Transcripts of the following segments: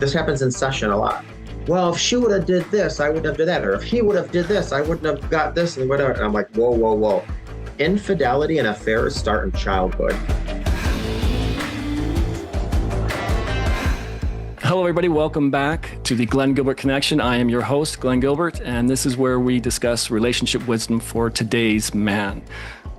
This happens in session a lot. Well, if she would have did this, I wouldn't have done that. Or if he would have did this, I wouldn't have got this and whatever. And I'm like, whoa, whoa, whoa. Infidelity and affairs start in childhood. Hello, everybody. Welcome back to the Glenn Gilbert Connection. I am your host, Glenn Gilbert, and this is where we discuss relationship wisdom for today's man.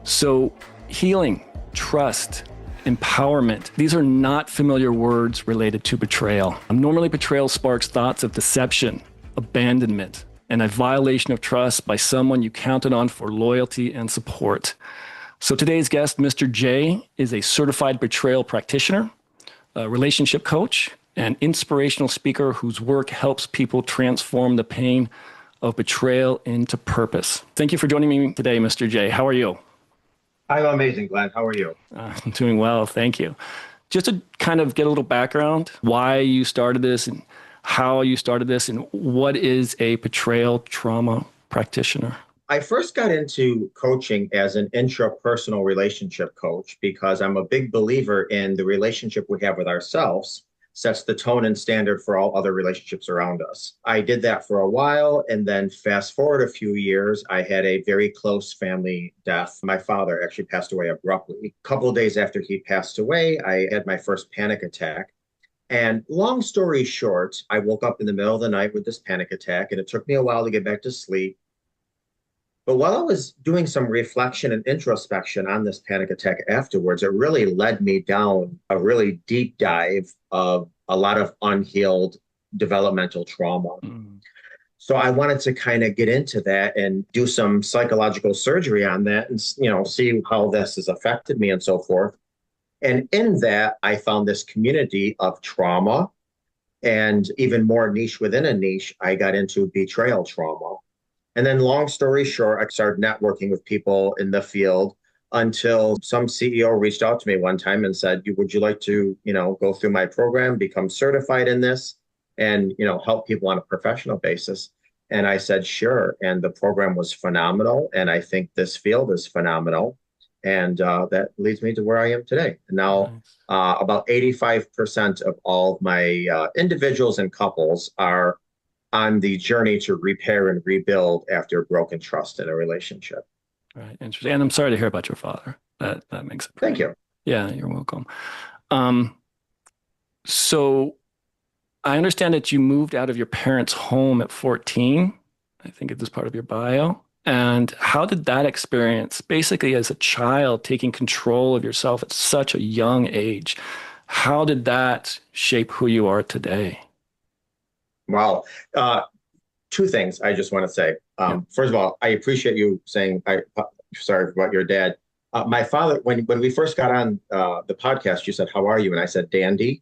So healing, trust, empowerment. These are not familiar words related to betrayal. Normally, betrayal sparks thoughts of deception, abandonment, and a violation of trust by someone you counted on for loyalty and support. So today's guest, Mr. J, is a certified betrayal practitioner, a relationship coach, an inspirational speaker whose work helps people transform the pain of betrayal into purpose. Thank you for joining me today, Mr. J. How are you? I'm amazing, Glenn. How are you? I'm doing well, thank you. Just to kind of get a little background, why you started this and how you started this and what is a betrayal trauma practitioner? I first got into coaching as an intrapersonal relationship coach because I'm a big believer in the relationship we have with ourselves sets the tone and standard for all other relationships around us. I did that for a while, and then fast forward a few years, I had a very close family death. My father actually passed away abruptly. A couple of days after he passed away, I had my first panic attack. And long story short, I woke up in the middle of the night with this panic attack, and it took me a while to get back to sleep. But while I was doing some reflection and introspection on this panic attack afterwards, it really led me down a really deep dive of a lot of unhealed developmental trauma. So I wanted to kind of get into that and do some psychological surgery on that and, see how this has affected me and so forth. And in that, I found this community of trauma, and even more niche within a niche, I got into betrayal trauma. And then long story short, I started networking with people in the field until some CEO reached out to me one time and said, would you like to, go through my program, become certified in this and, help people on a professional basis? And I said, sure. And the program was phenomenal. And I think this field is phenomenal. And that leads me to where I am today. And now about 85% of all of my individuals and couples are on the journey to repair and rebuild after broken trust in a relationship. Right, interesting. And I'm sorry to hear about your father. That makes it pretty. Thank you. Yeah, you're welcome. So I understand that you moved out of your parents' home at 14. I think it was part of your bio. And how did that experience, basically as a child, taking control of yourself at such a young age, how did that shape who you are today? Wow. Two things I just want to say. First of all, I appreciate you saying, sorry about your dad. My father, when we first got on the podcast, you said, how are you? And I said, Dandy.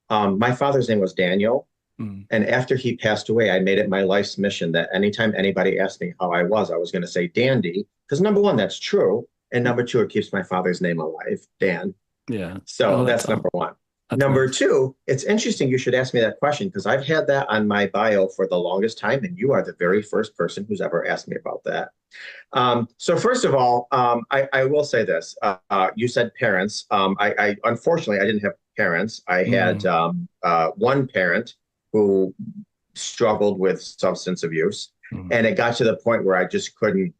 My father's name was Daniel. And after he passed away, I made it my life's mission that anytime anybody asked me how I was going to say Dandy. Because number one, that's true. And number two, it keeps my father's name alive, Dan. Yeah. So that's number one. Number two, it's interesting you should ask me that question because I've had that on my bio for the longest time, and you are the very first person who's ever asked me about that. So first of all, I will say this. You said parents. I unfortunately, I didn't have parents. I had one parent who struggled with substance abuse, and it got to the point where I just couldn't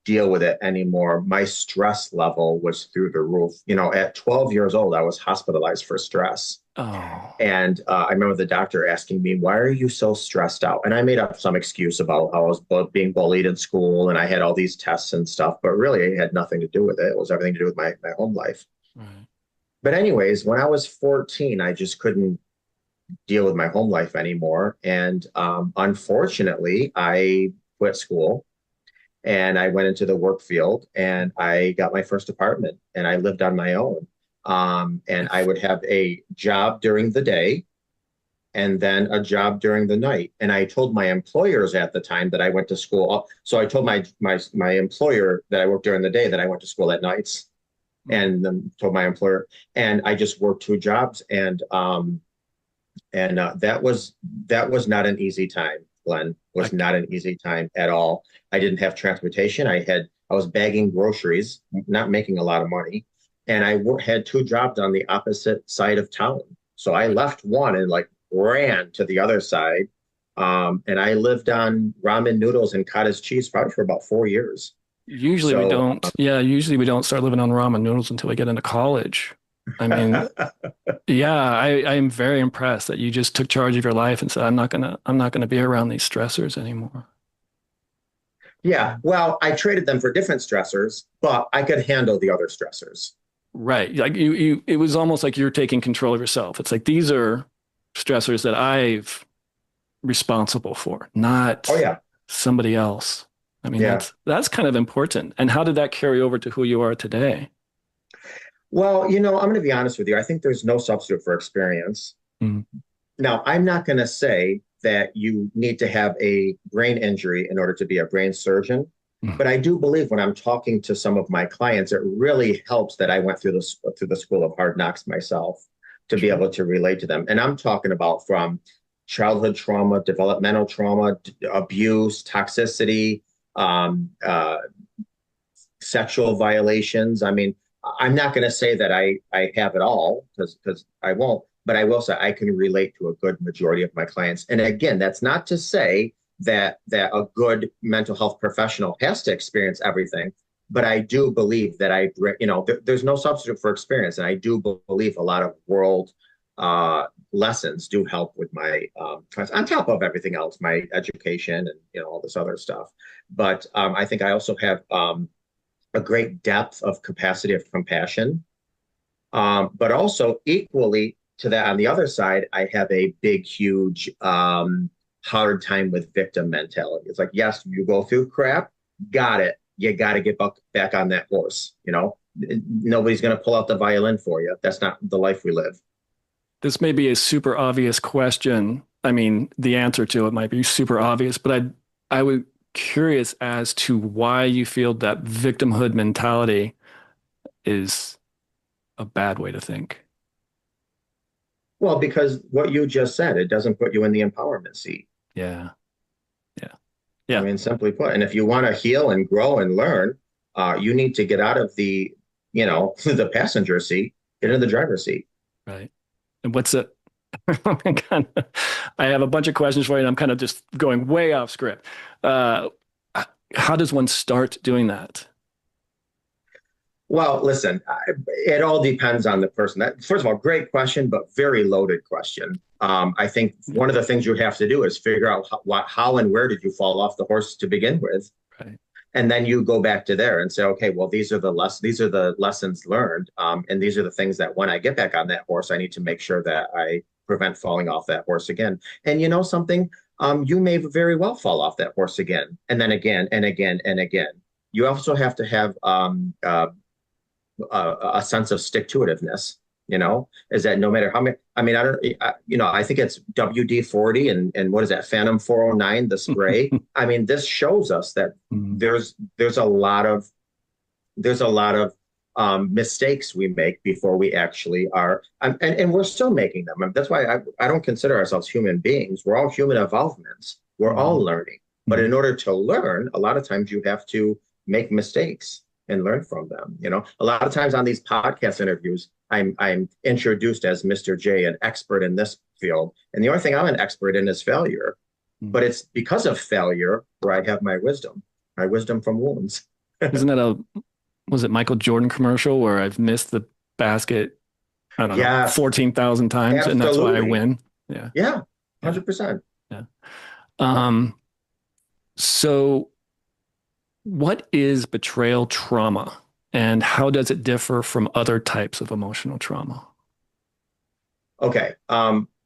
deal with it anymore. My stress level was through the roof. At 12 years old, I was hospitalized for stress. And I remember the doctor asking me, why are you so stressed out? And I made up some excuse about how I was being bullied in school and I had all these tests and stuff, but really it had nothing to do with it. It was everything to do with my home life. Right. But anyways, when I was 14, I just couldn't deal with my home life anymore. And unfortunately, I quit school. And I went into the work field and I got my first apartment and I lived on my own. And I would have a job during the day and then a job during the night. And I told my employers at the time that I went to school. So I told my employer that I worked during the day that I went to school at nights, and then told my employer, and I just worked two jobs. And that was not an easy time. Glenn, was not an easy time at all. I didn't have transportation. I was bagging groceries, not making a lot of money. And I had two jobs on the opposite side of town. So I left one and ran to the other side. And I lived on ramen noodles and cottage cheese probably for about 4 years. Usually we So, don't. Yeah, usually we don't start living on ramen noodles until we get into college. I mean, yeah, I am very impressed that you just took charge of your life and said, I'm not gonna be around these stressors anymore. yeah, well, I traded them for different stressors, but I could handle the other stressors. Right. Like it was almost like you're taking control of yourself. It's like these are stressors that I've responsible for, Oh, not yeah. somebody else. I mean, Yeah. that's kind of important. And how did that carry over to who you are today? Well, I'm going to be honest with you. I think there's no substitute for experience. Mm, Now, I'm not going to say that you need to have a brain injury in order to be a brain surgeon, mm, but I do believe when I'm talking to some of my clients, it really helps that I went through the school of hard knocks myself to be sure. able to relate to them. And I'm talking about from childhood trauma, developmental trauma, abuse, toxicity, um, uh, sexual violations. I mean, I'm not going to say that I have it all because I won't, but I will say I can relate to a good majority of my clients. And again, that's not to say that a good mental health professional has to experience everything, but I do believe that there's no substitute for experience, and I do believe a lot of world lessons do help with my clients on top of everything else, my education and all this other stuff. But I think I also have a great depth of capacity of compassion. But also equally to that, on the other side, I have a big, huge hard time with victim mentality. It's like, yes, you go through crap, got it. You got to get back on that horse. Nobody's going to pull out the violin for you. That's not the life we live. This may be a super obvious question. I mean, the answer to it might be super obvious, but I would curious as to why you feel that victimhood mentality is a bad way to think. Well, because what you just said, it doesn't put you in the empowerment seat. Yeah. Yeah. I Yeah. mean, simply put. And if you want to heal and grow and learn, you need to get out of the passenger seat, get into the driver's seat. Right. And what's it? I have a bunch of questions for you, and I'm kind of just going way off script. Uh, how does one start doing that? Well, listen, it all depends on the person. First of all, great question, but very loaded question. I think one of the things you have to do is figure out how and where did you fall off the horse to begin with, Right. and then you go back to there and say, okay, well, these are the lessons learned, and these are the things that when I get back on that horse, I need to make sure that I prevent falling off that horse again. And you know something, you may very well fall off that horse again, and then again and again and again. You also have to have a sense of stick to itiveness, is that no matter how many, I mean, I think it's WD-40 and what is that, Phantom 409, the spray. I mean, this shows us that Mhm. there's a lot of mistakes we make before we actually are, and we're still making them. And that's why I don't consider ourselves human beings. We're all human evolvements. We're all learning. But in order to learn, a lot of times you have to make mistakes and learn from them. A lot of times on these podcast interviews, I'm introduced as Mr. J, an expert in this field. And the only thing I'm an expert in is failure. But it's because of failure where I have my wisdom from wounds. Isn't that was it Michael Jordan commercial where I've missed the basket, I don't know, Yes, 14,000 times, and that's why I absolutely. win? Yeah. Yeah, Yeah. 100%. Yeah. Um, so what is betrayal trauma, and how does it differ from other types of emotional trauma? Okay.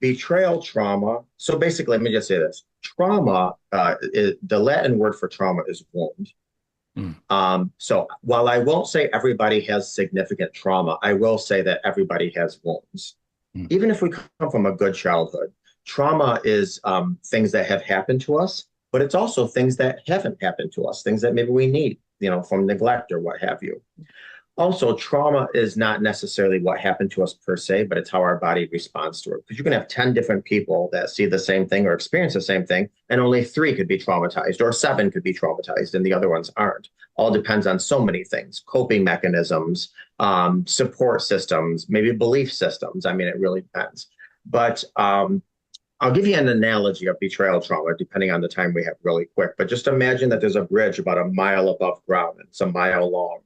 Betrayal trauma. So basically, let me just say this. Trauma, the Latin word for trauma is wound. Mm. So while I won't say everybody has significant trauma, I will say that everybody has wounds. Mm. Even if we come from a good childhood, trauma is things that have happened to us, but it's also things that haven't happened to us, things that maybe we need, from neglect or what have you. Also, trauma is not necessarily what happened to us per se, but it's how our body responds to it. Because you can have 10 different people that see the same thing or experience the same thing, and only 3 could be traumatized, or 7 could be traumatized, and the other ones aren't. All depends on so many things: coping mechanisms, support systems, maybe belief systems. I mean, it really depends. But I'll give you an analogy of betrayal trauma, depending on the time we have really quick. But just imagine that there's a bridge about a mile above ground, and it's a mile long.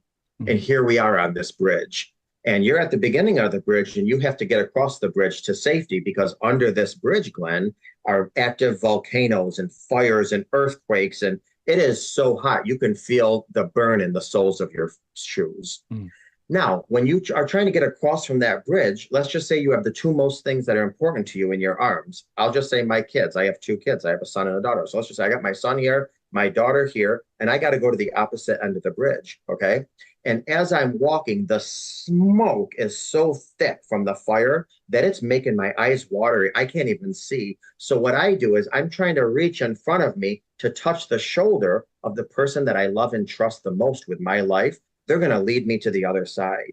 And here we are on this bridge. And you're at the beginning of the bridge, and you have to get across the bridge to safety because under this bridge, Glenn, are active volcanoes and fires and earthquakes. And it is so hot. You can feel the burn in the soles of your shoes. Now, when you are trying to get across from that bridge, let's just say you have the two most things that are important to you in your arms. I'll just say my kids. I have two kids. I have a son and a daughter. So let's just say I got my son here, my daughter here, and I got to go to the opposite end of the bridge. Okay. And as I'm walking, the smoke is so thick from the fire that it's making my eyes watery. I can't even see. So what I do is I'm trying to reach in front of me to touch the shoulder of the person that I love and trust the most with my life. They're going to lead me to the other side.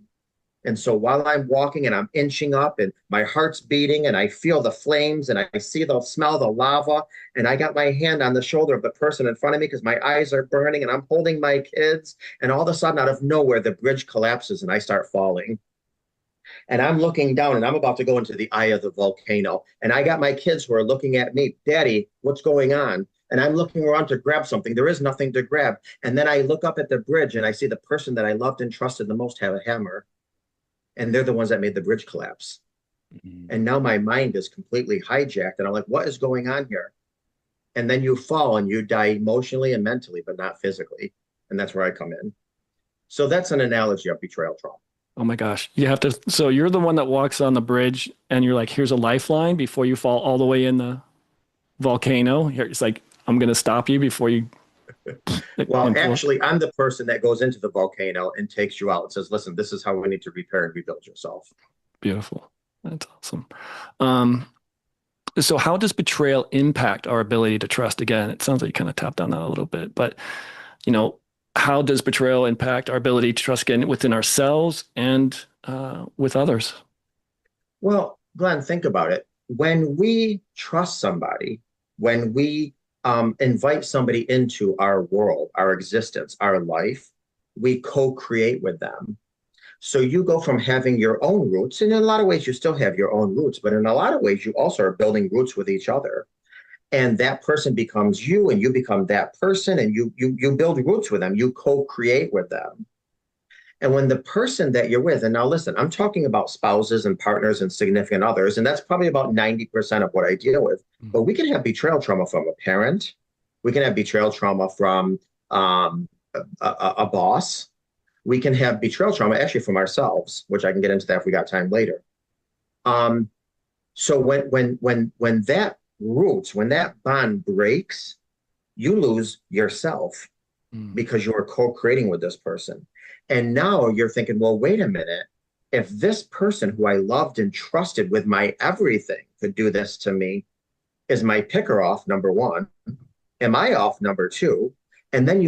And so while I'm walking and I'm inching up and my heart's beating and I feel the flames and I smell the lava and I got my hand on the shoulder of the person in front of me because my eyes are burning and I'm holding my kids. And all of a sudden out of nowhere, the bridge collapses and I start falling. And I'm looking down and I'm about to go into the eye of the volcano. And I got my kids who are looking at me, Daddy, what's going on? And I'm looking around to grab something. There is nothing to grab. And then I look up at the bridge and I see the person that I loved and trusted the most have a hammer. And they're the ones that made the bridge collapse. And now my mind is completely hijacked. And I'm like, what is going on here? And then you fall and you die emotionally and mentally, but not physically. And that's where I come in. So that's an analogy of betrayal trauma. Oh my gosh. You have to, so you're the one that walks on the bridge and you're like, here's a lifeline before you fall all the way in the volcano. It's like, I'm going to stop you before you. Well, actually, I'm the person that goes into the volcano and takes you out and says, listen, this is how we need to repair and rebuild yourself. Beautiful. That's awesome. So how does betrayal impact our ability to trust again? It sounds like you kind of tapped on that a little bit, but how does betrayal impact our ability to trust again within ourselves and with others? Well, Glenn, think about it. When we trust somebody, when we invite somebody into our world, our existence, our life, we co-create with them. So you go from having your own roots, and in a lot of ways you still have your own roots, but in a lot of ways you also are building roots with each other. And that person becomes you, and you become that person, and you build roots with them. You co-create with them. And when the person that you're with, and now listen, I'm talking about spouses and partners and significant others, and that's probably about 90% of what I deal with. But we can have betrayal trauma from a parent. We can have betrayal trauma from a boss. We can have betrayal trauma actually from ourselves, which I can get into that if we got time later. So when that roots, when that bond breaks, you lose yourself because you are co-creating with this person. And now you're thinking, well, wait a minute. If this person who I loved and trusted with my everything could do this to me, is my picker off, number one? Am I off, number two? And then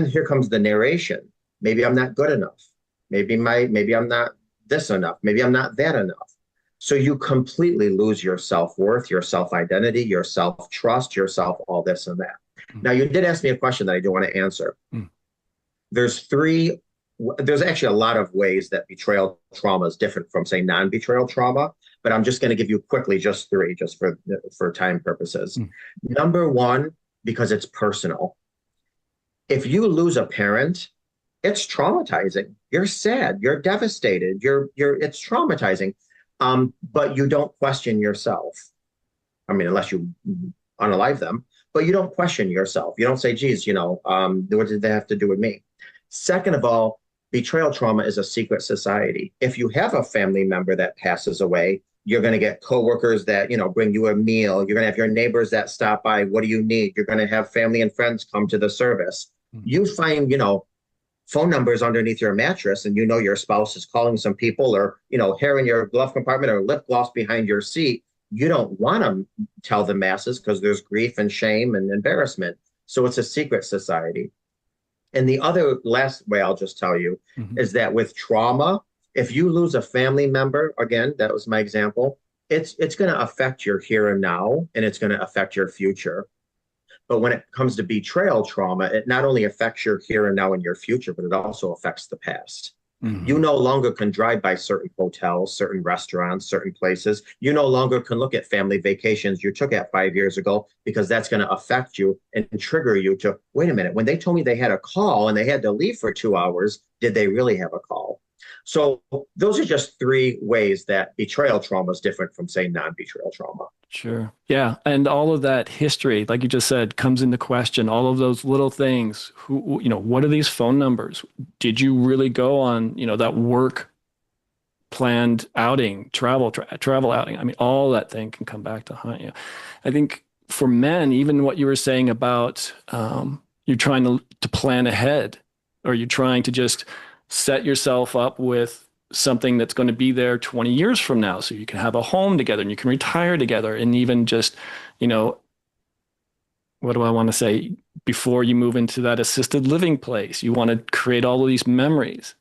here comes the narration. Maybe I'm not good enough. Maybe I'm not this enough. Maybe I'm not that enough. So you completely lose your self-worth, your self-identity, your self-trust, yourself, all this and that. Now, you did ask me a question that I do want to answer. There's actually a lot of ways that betrayal trauma is different from, say, non-betrayal trauma, but I'm just going to give you quickly just three, just for time purposes. Number one, because it's personal. If you lose a parent, it's traumatizing. You're sad. You're devastated. It's traumatizing. But you don't question yourself. I mean, unless you unalive them, but you don't question yourself. You don't say, geez, what did they have to do with me? Second of all, betrayal trauma is a secret society. If you have a family member that passes away, you're going to get coworkers that, bring you a meal. You're going to have your neighbors that stop by. What do you need? You're going to have family and friends come to the service. You find, phone numbers underneath your mattress, and your spouse is calling some people, or, hair in your glove compartment, or lip gloss behind your seat. You don't want to tell the masses because there's grief and shame and embarrassment. So it's a secret society. And the other last way I'll just tell you is that with trauma, if you lose a family member, again, that was my example, it's going to affect your here and now, and it's going to affect your future. But when it comes to betrayal trauma, it not only affects your here and now and your future, but it also affects the past. You no longer can drive by certain hotels, certain restaurants, certain places. You no longer can look at family vacations you took at 5 years ago because that's going to affect you and trigger you to, wait a minute, when they told me they had a call and they had to leave for 2 hours, did they really have a call? So those are just three ways that betrayal trauma is different from, say, non-betrayal trauma. Sure. Yeah. And all of that history, like you just said, comes into question. All of those little things. What are these phone numbers? Did you really go on, that work planned outing, travel outing? I mean, all that thing can come back to haunt you. I think for men, even what you were saying about you're trying to plan ahead, or you're trying to just set yourself up with something that's going to be there 20 years from now, so you can have a home together and you can retire together, and even just, what do I want to say? Before you move into that assisted living place, you want to create all of these memories.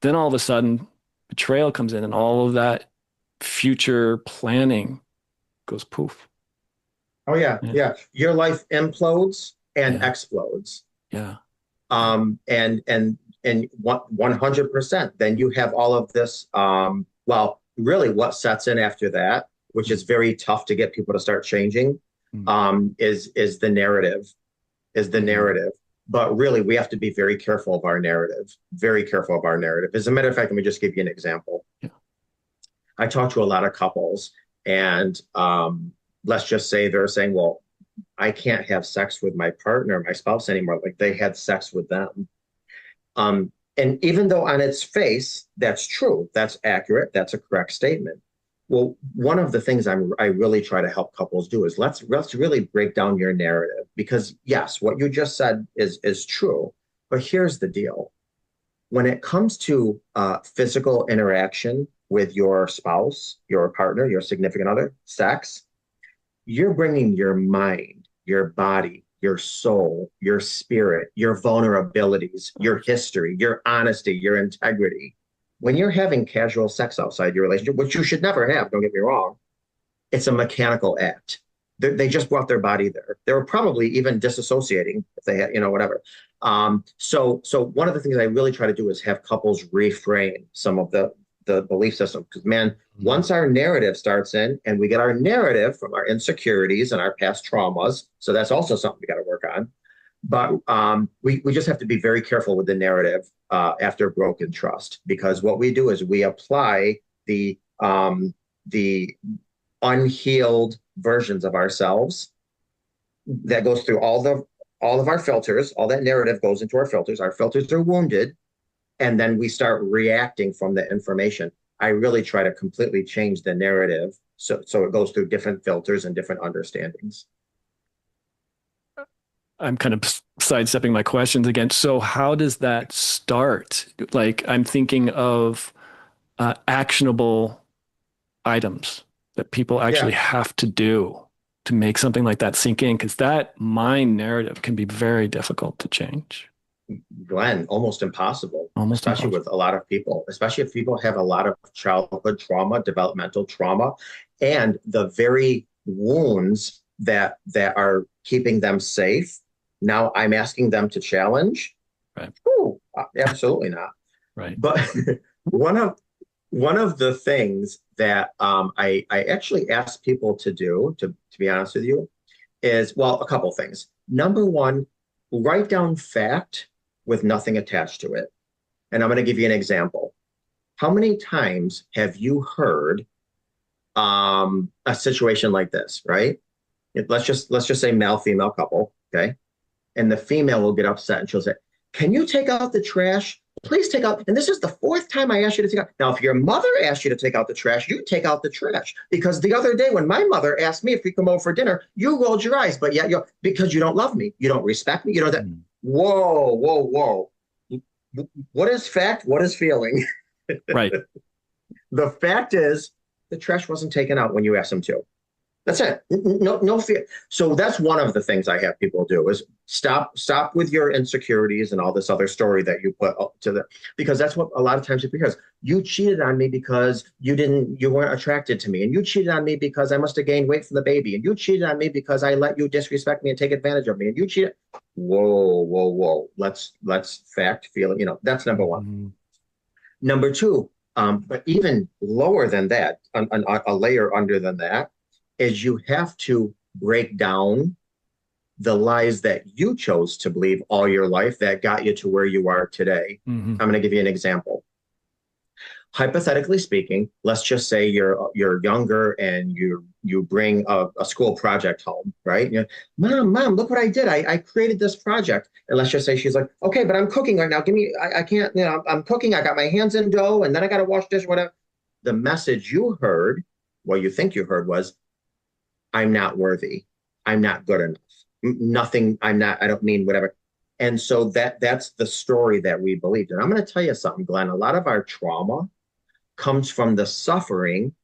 Then all of a sudden, betrayal comes in, and all of that future planning goes poof. Oh yeah. Your life implodes and explodes. Yeah. And 100%, then you have all of this. Well, really what sets in after that, which is very tough to get people to start changing, is the narrative, But really, we have to be very careful of our narrative, As a matter of fact, let me just give you an example. Yeah. I talk to a lot of couples, and let's just say they're saying, well, I can't have sex with my partner, my spouse anymore, like they had sex with them. And even though on its face, that's true, that's accurate, that's a correct statement. Well, one of the things I really try to help couples do is let's really break down your narrative, because yes, what you just said is true, but here's the deal. When it comes to physical interaction with your spouse, your partner, your significant other, sex, you're bringing your mind, your body, your soul, your spirit, your vulnerabilities, your history, your honesty, your integrity. When you're having casual sex outside your relationship, which you should never have, don't get me wrong, it's a mechanical act. They just brought their body there. They were probably even disassociating if they had, whatever. So one of the things I really try to do is have couples reframe some of the belief system. Because, man, once our narrative starts in, and we get our narrative from our insecurities and our past traumas, so that's also something we got to work on. But we just have to be very careful with the narrative after broken trust, because what we do is we apply the unhealed versions of ourselves that goes through all of our filters. All that narrative goes into our filters. Our filters are wounded, and then we start reacting from the information. I really try to completely change the narrative so it goes through different filters and different understandings. I'm kind of sidestepping my questions again. So how does that start? Like, I'm thinking of actionable items that people actually have to do to make something like that sink in, because that mind narrative can be very difficult to change. Glenn, almost impossible, Especially with a lot of people, especially if people have a lot of childhood trauma, developmental trauma, and the very wounds that are keeping them safe. Now I'm asking them to challenge. Right. Ooh, absolutely not. Right. But one of the things that I actually ask people to do, to be honest with you, is, well, a couple things. Number one, write down fact with nothing attached to it. And I'm going to give you an example. How many times have you heard a situation like this, right? Let's just say male-female couple, okay? And the female will get upset and she'll say, can you take out the trash? Please take out, and this is the fourth time I asked you to take out. Now, if your mother asked you to take out the trash, you take out the trash. Because the other day when my mother asked me if we come over for dinner, you rolled your eyes, but yet because you don't love me, you don't respect me, you don't. Whoa. What is fact? What is feeling? Right. The fact is the trash wasn't taken out when you asked them to. That's it. No fear. So that's one of the things I have people do is stop with your insecurities and all this other story that you put up to because that's what a lot of times people hear is, you cheated on me because you weren't attracted to me. And you cheated on me because I must have gained weight from the baby. And you cheated on me because I let you disrespect me and take advantage of me. And you cheated. Whoa. Let's fact feel it. That's number one. Number two, but even lower than that, a layer under than that, is you have to break down the lies that you chose to believe all your life that got you to where you are today. Mm-hmm. I'm going to give you an example. Hypothetically speaking, let's just say you're younger and you bring a school project home, right? You know, mom, look what I did. I created this project. And let's just say she's like, okay, but I'm cooking right now. I can't, you know, I'm cooking. I got my hands in dough and then I got to wash dish, whatever. The message you heard, what you think you heard was, I'm not worthy. I'm not good enough. Nothing. I don't mean whatever. And so that's the story that we believed. And I'm going to tell you something, Glenn. A lot of our trauma comes from the suffering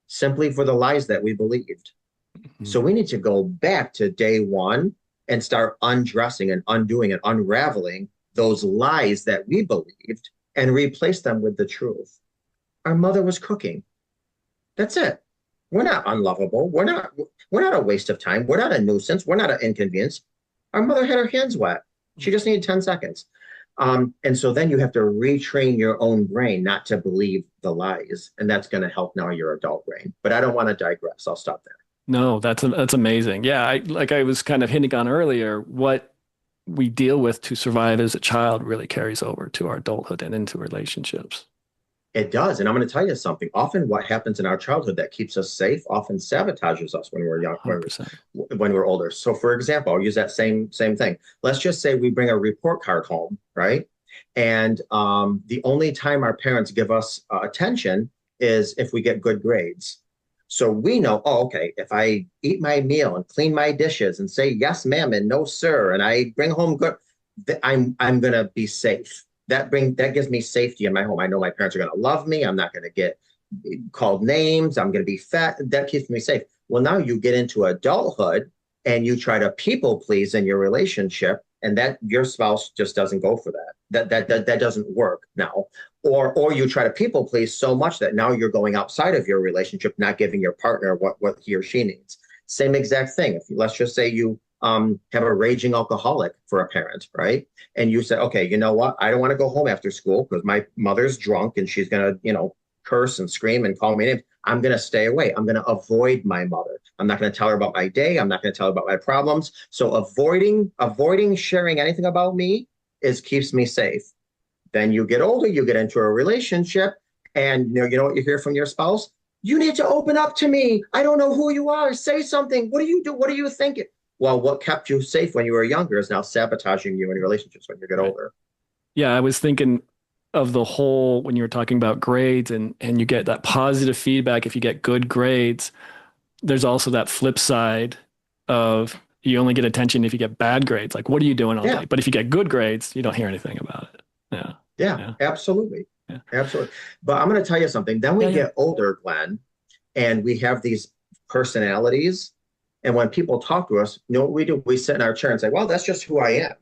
simply for the lies that we believed. Mm-hmm. So we need to go back to day one and start undressing and undoing and unraveling those lies that we believed and replace them with the truth. Our mother was cooking. That's it. We're not unlovable. We're not a waste of time. We're not a nuisance. We're not an inconvenience. Our mother had her hands wet. She just needed 10 seconds. And so then you have to retrain your own brain not to believe the lies. And that's going to help now your adult brain. But I don't want to digress. I'll stop there. No, that's amazing. Yeah, like I was kind of hinting on earlier, what we deal with to survive as a child really carries over to our adulthood and into relationships. It does. And I'm going to tell you something. Often what happens in our childhood that keeps us safe often sabages us when we're young, when we're older. So for example, I'll use that same thing. Let's just say we bring a report card home, right? And the only time our parents give us attention is if we get good grades. So we know, oh, okay, if I eat my meal and clean my dishes and say yes, ma'am, and no, sir, and I bring home good, I'm going to be safe. That gives me safety in my home. I know my parents are going to love me. I'm not going to get called names. I'm going to be fat. That keeps me safe. Well, now you get into adulthood and you try to people please in your relationship, and that your spouse just doesn't go for that. That doesn't work now. Or you try to people please so much that now you're going outside of your relationship, not giving your partner what he or she needs. Same exact thing. Let's just say you have a raging alcoholic for a parent, right? And you say, okay, you know what? I don't want to go home after school because my mother's drunk and she's going to, curse and scream and call me names. I'm going to stay away. I'm going to avoid my mother. I'm not going to tell her about my day. I'm not going to tell her about my problems. So avoiding sharing anything about me keeps me safe. Then you get older, you get into a relationship, and you know what you hear from your spouse? You need to open up to me. I don't know who you are. Say something. What do you do? What are you thinking? Well, what kept you safe when you were younger is now sabotaging you in relationships when you get older. Yeah, I was thinking of the whole, when you were talking about grades and you get that positive feedback if you get good grades, there's also that flip side of you only get attention if you get bad grades. Like, what are you doing all day? But if you get good grades, you don't hear anything about it. Yeah, absolutely. Yeah. Absolutely. But I'm going to tell you something. Then we get older, Glenn, and we have these personalities. And when people talk to us, you know what we do? We sit in our chair and say, well, that's just who I am.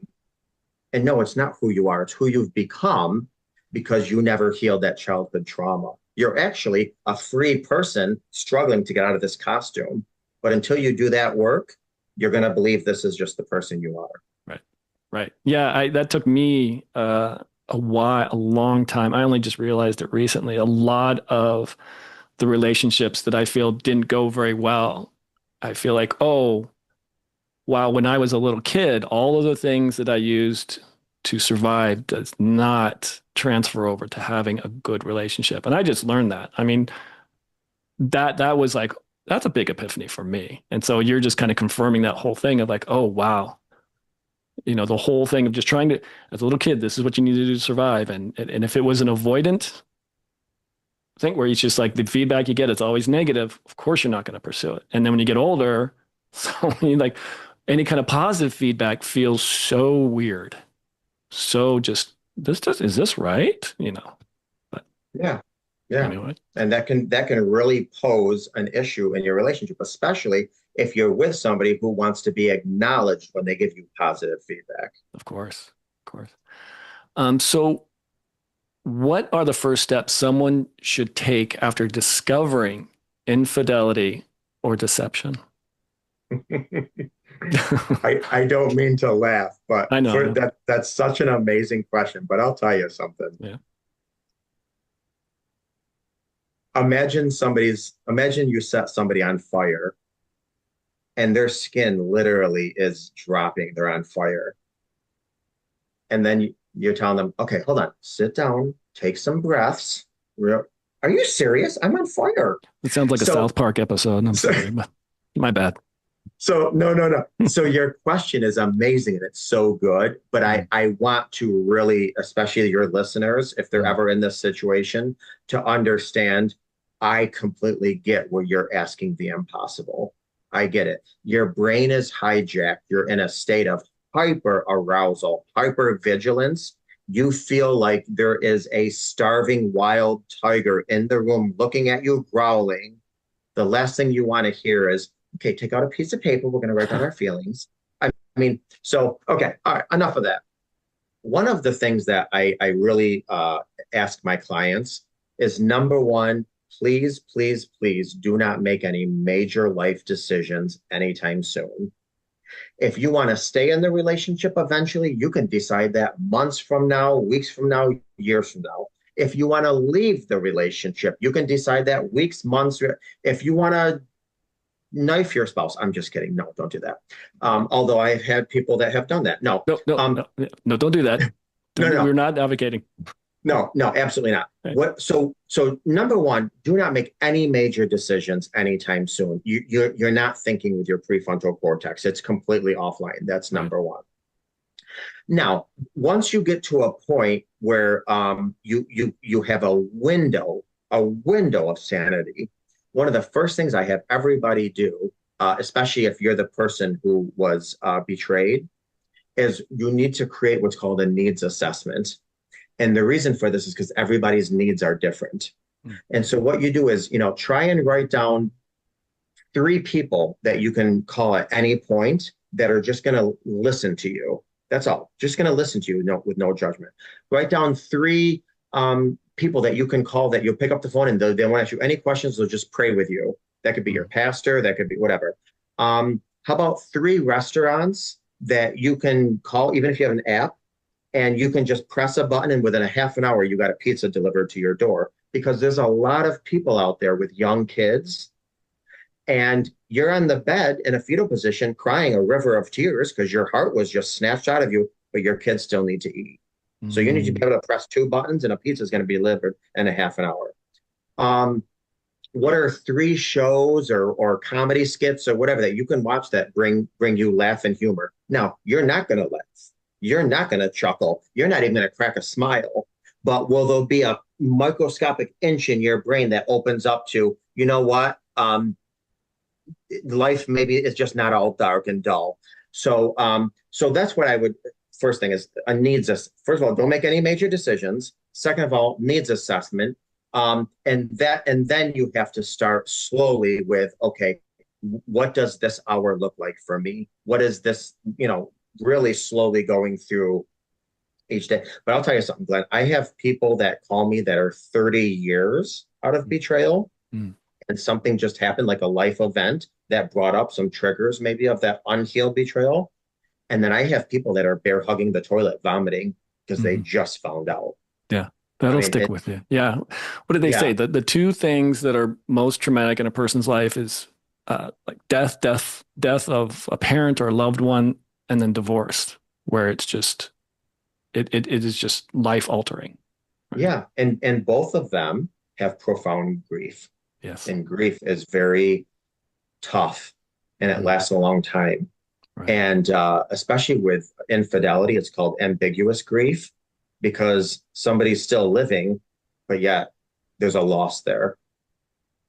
And no, it's not who you are. It's who you've become because you never healed that childhood trauma. You're actually a free person struggling to get out of this costume. But until you do that work, you're going to believe this is just the person you are. Right. Yeah, that took me a long time. I only just realized it recently. A lot of the relationships that I feel didn't go very well, I feel like, oh, wow, when I was a little kid, all of the things that I used to survive does not transfer over to having a good relationship. And I just learned that. I mean, that was like, that's a big epiphany for me. And so you're just kind of confirming that whole thing of like, oh, wow. The whole thing of just trying to, as a little kid, this is what you need to do to survive. And if it was an avoidant thing where it's just like the feedback you get, it's always negative, of course you're not going to pursue it. And then when you get older, so like any kind of positive feedback feels so weird. So just, is this right? But yeah. Anyway. And that can really pose an issue in your relationship, especially if you're with somebody who wants to be acknowledged when they give you positive feedback. Of course. So what are the first steps someone should take after discovering infidelity or deception? I don't mean to laugh, but I know that's such an amazing question. But I'll tell you something. Yeah. imagine you set somebody on fire and their skin literally is dropping. They're on fire. And then you're telling them, okay, hold on, sit down, take some breaths. Are you serious? I'm on fire. It sounds like a South Park episode. I'm sorry, but my bad. So no. So your question is amazing and it's so good. But I want to really, especially your listeners, if they're ever in this situation, to understand I completely get where you're asking the impossible. I get it. Your brain is hijacked. You're in a state of hyper arousal, hyper vigilance. You feel like there is a starving wild tiger in the room looking at you, growling. The last thing you want to hear is, okay, take out a piece of paper. We're going to write down our feelings. I mean, so, okay, all right, enough of that. One of the things that I really ask my clients is, number one, please, please, please do not make any major life decisions anytime soon. If you want to stay in the relationship eventually, you can decide that months from now, weeks from now, years from now. If you want to leave the relationship, you can decide that weeks, months. If you want to knife your spouse, I'm just kidding. No, don't do that. Although I've had people that have done that. No, no, don't do that. No. We're not advocating. No, absolutely not. Right. So number one, do not make any major decisions anytime soon. You're not thinking with your prefrontal cortex. It's completely offline. That's number one. Now, once you get to a point where you have a window of sanity, one of the first things I have everybody do, especially if you're the person who was betrayed, is you need to create what's called a needs assessment. And the reason for this is because everybody's needs are different. And so what you do is, try and write down 3 people that you can call at any point that are just going to listen to you. That's all. Just going to listen to you with no judgment. Write down 3 people that you can call that you'll pick up the phone and they won't ask you any questions. They'll just pray with you. That could be your pastor. That could be whatever. How about 3 restaurants that you can call, even if you have an app, and you can just press a button and within a half an hour, you got a pizza delivered to your door? Because there's a lot of people out there with young kids and you're on the bed in a fetal position crying a river of tears because your heart was just snatched out of you, but your kids still need to eat. So you need to be able to press 2 buttons and a pizza is going to be delivered in a half an hour. What are 3 shows or comedy skits or whatever that you can watch that bring you laugh and humor? Now, you're not going to laugh. You're not going to chuckle. You're not even going to crack a smile. But will there be a microscopic inch in your brain that opens up to, you know what? Life maybe is just not all dark and dull. So that's what I would. First thing is a needs. First of all, don't make any major decisions. Second of all, needs assessment. And then you have to start slowly with, okay, what does this hour look like for me? What is this, really slowly going through each day. But I'll tell you something, Glenn. I have people that call me that are 30 years out of betrayal, and something just happened, like a life event that brought up some triggers maybe of that unhealed betrayal. And then I have people that are bear hugging the toilet, vomiting because they just found out. Yeah, that'll stick with you. Yeah. What did they say? The 2 things that are most traumatic in a person's life is like death of a parent or a loved one, and then divorce, where it's just it is just life altering. Right? Yeah, and both of them have profound grief. Yes, and grief is very tough, and it lasts a long time. Right. And especially with infidelity, it's called ambiguous grief because somebody's still living, but yet there's a loss there.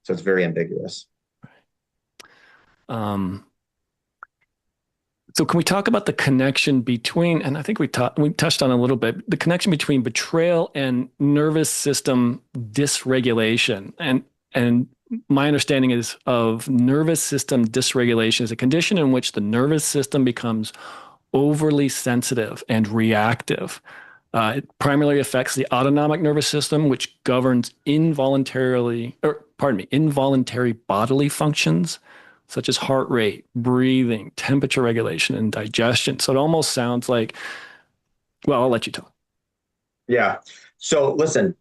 So it's very ambiguous. Right. So can we talk about the connection between, and I think we touched on a little bit, the connection between betrayal and nervous system dysregulation. And my understanding is of nervous system dysregulation is a condition in which the nervous system becomes overly sensitive and reactive. It primarily affects the autonomic nervous system, which governs involuntary bodily functions, such as heart rate, breathing, temperature regulation, and digestion. So it almost sounds like, well, I'll let you talk. Yeah. So listen,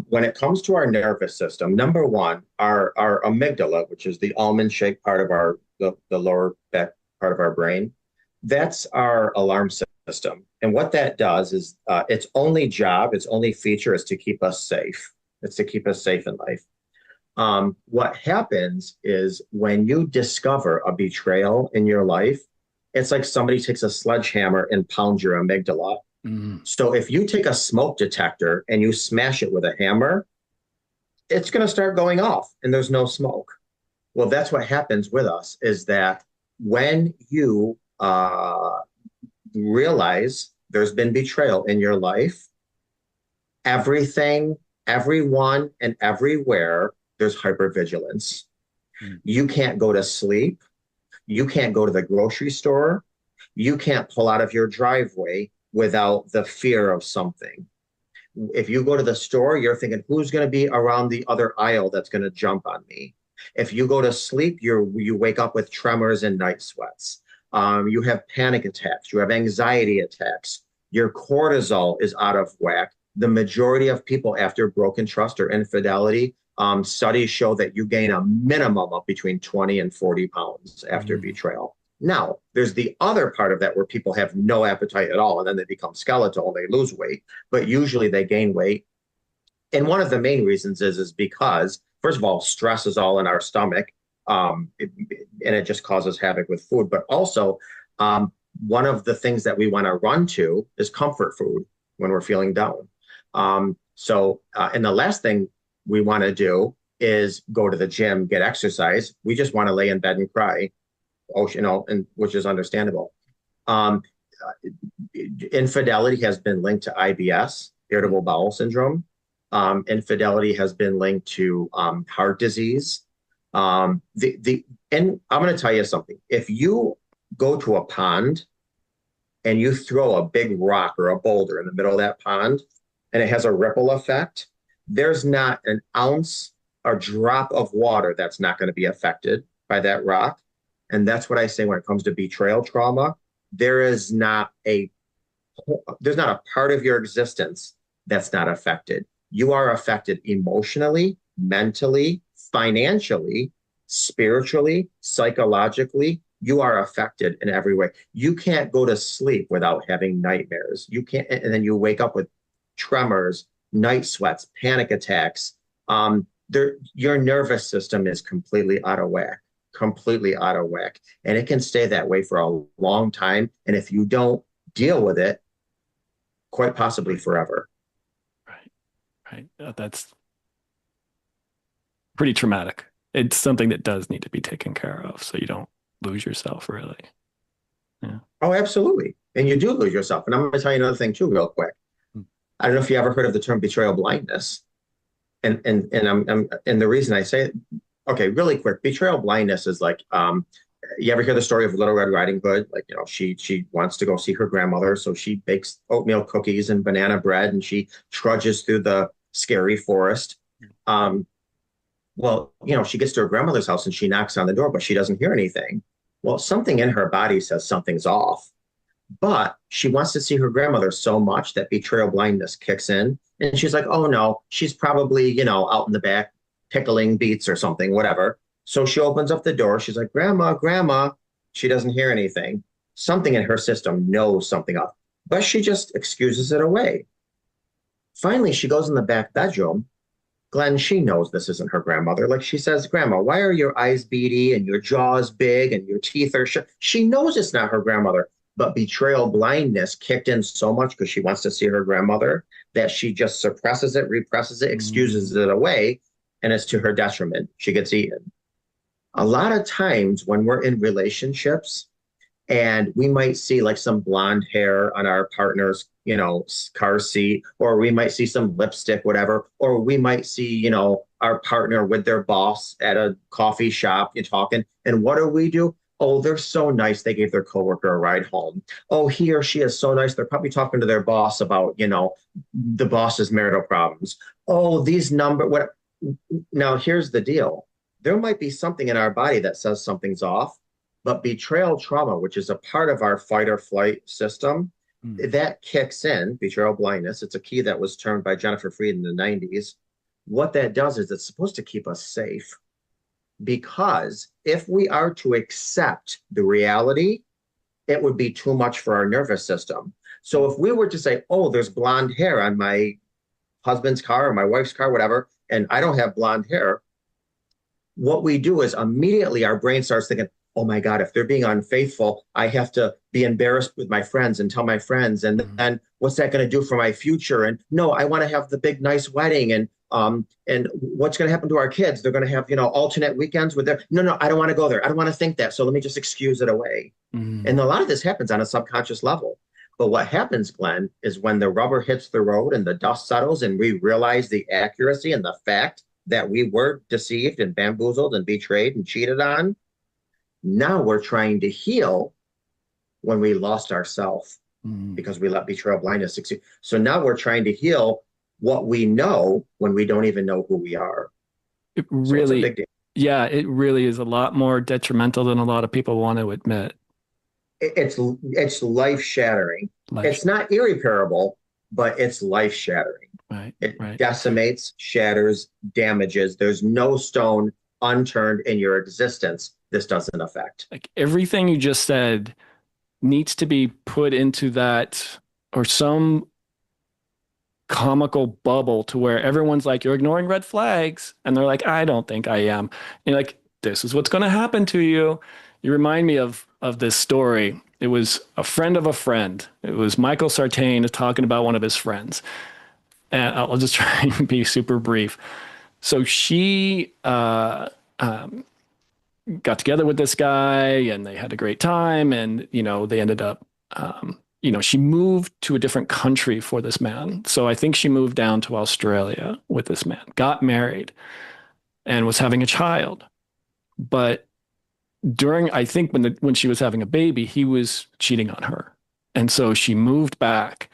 when it comes to our nervous system, number one, our amygdala, which is the almond-shaped part of the lower back part of our brain, that's our alarm system. And what that does is its only job, its only feature is to keep us safe. It's to keep us safe in life. What happens is when you discover a betrayal in your life, it's like somebody takes a sledgehammer and pounds your amygdala. So if you take a smoke detector and you smash it with a hammer, it's going to start going off and there's no smoke. Well, that's what happens with us is that when you realize there's been betrayal in your life, everything, everyone, and everywhere, there's hypervigilance. You can't go to sleep. You can't go to the grocery store. You can't pull out of your driveway without the fear of something. If you go to the store, you're thinking, who's going to be around the other aisle that's going to jump on me? If you go to sleep, you wake up with tremors and night sweats. You have panic attacks. You have anxiety attacks. Your cortisol is out of whack. The majority of people after broken trust or infidelity, studies show that you gain a minimum of between 20 and 40 pounds after betrayal. Now, there's the other part of that where people have no appetite at all, and then they become skeletal and they lose weight, but usually they gain weight. And one of the main reasons is because, first of all, stress is all in our stomach, and it just causes havoc with food. But also, one of the things that we want to run to is comfort food when we're feeling down. And the last thing we want to do is go to the gym, get exercise. We just want to lay in bed and cry. And which is understandable. Infidelity has been linked to IBS, irritable bowel syndrome. Infidelity has been linked to heart disease. And I'm going to tell you something. If you go to a pond and you throw a big rock or a boulder in the middle of that pond, and it has a ripple effect, there's not an ounce or drop of water that's not going to be affected by that rock. And that's what I say when it comes to betrayal trauma. There's not a part of your existence that's not affected. You are affected emotionally, mentally, financially, spiritually, psychologically. You are affected in every way. You can't go to sleep without having nightmares. You can't, and then you wake up with tremors, night sweats, panic attacks. Your nervous system is completely out of whack. And it can stay that way for a long time. And if you don't deal with it, quite possibly forever. Right. That's pretty traumatic. It's something that does need to be taken care of so you don't lose yourself, really. Yeah. Oh, absolutely. And you do lose yourself. And I'm going to tell you another thing too, real quick. I don't know if you ever heard of the term betrayal blindness. And the reason I say it, okay, really quick, betrayal blindness is like, you ever hear the story of Little Red Riding Hood? Like, she wants to go see her grandmother, so she bakes oatmeal cookies and banana bread, and she trudges through the scary forest. Well, she gets to her grandmother's house and she knocks on the door, but she doesn't hear anything. Well, something in her body says something's off, but she wants to see her grandmother so much that betrayal blindness kicks in, and she's like, oh no, she's probably, out in the back pickling beets or something, whatever. So she opens up the door. She's like, Grandma. She doesn't hear anything. Something in her system knows something up, but she just excuses it away. Finally, she goes in the back bedroom. Glenn, she knows this isn't her grandmother. Like, she says, Grandma, why are your eyes beady and your jaws big and your teeth are shut? She knows it's not her grandmother, but betrayal blindness kicked in so much because she wants to see her grandmother that she just suppresses it, represses it, excuses it away. And it's to her detriment. She gets eaten. A lot of times when we're in relationships and we might see like some blonde hair on our partner's, car seat, or we might see some lipstick, whatever, or we might see, our partner with their boss at a coffee shop, you're talking. And what do? Oh, they're so nice. They gave their coworker a ride home. Oh, he or she is so nice. They're probably talking to their boss about, the boss's marital problems. Oh, these what? Now, here's the deal. There might be something in our body that says something's off, but betrayal trauma, which is a part of our fight or flight system, that kicks in, betrayal blindness. It's a key that was termed by Jennifer Freed in the 90s. What that does is it's supposed to keep us safe, because if we are to accept the reality, it would be too much for our nervous system. So if we were to say, oh, there's blonde hair on my husband's car or my wife's car, whatever, and I don't have blonde hair, what we do is immediately our brain starts thinking, oh my God, if they're being unfaithful, I have to be embarrassed with my friends and tell my friends. And then what's that going to do for my future? And no, I want to have the big, nice wedding. And what's going to happen to our kids? They're going to have, alternate weekends with their, no, I don't want to go there. I don't want to think that. So let me just excuse it away. And a lot of this happens on a subconscious level. But what happens, Glenn, is when the rubber hits the road and the dust settles and we realize the accuracy and the fact that we were deceived and bamboozled and betrayed and cheated on, now we're trying to heal when we lost ourselves because we let betrayal blindness succeed. So now we're trying to heal what we know when we don't even know who we are. It really, so it's a big deal. Yeah, it really is a lot more detrimental than a lot of people want to admit. It's life shattering. It's not irreparable, but it's life shattering. Right. It decimates, shatters, damages. There's no stone unturned in your existence this doesn't affect. Like everything you just said needs to be put into that or some comical bubble to where everyone's like, you're ignoring red flags. And they're like, I don't think I am. And you're like, this is what's going to happen to you. You remind me of this story. It was a friend of a friend. It was Michael Sartain talking about one of his friends. And I'll just try and be super brief. So she got together with this guy and they had a great time. And, they ended up, she moved to a different country for this man. So I think she moved down to Australia with this man, got married and was having a child. But I think when she was having a baby, he was cheating on her. And so she moved back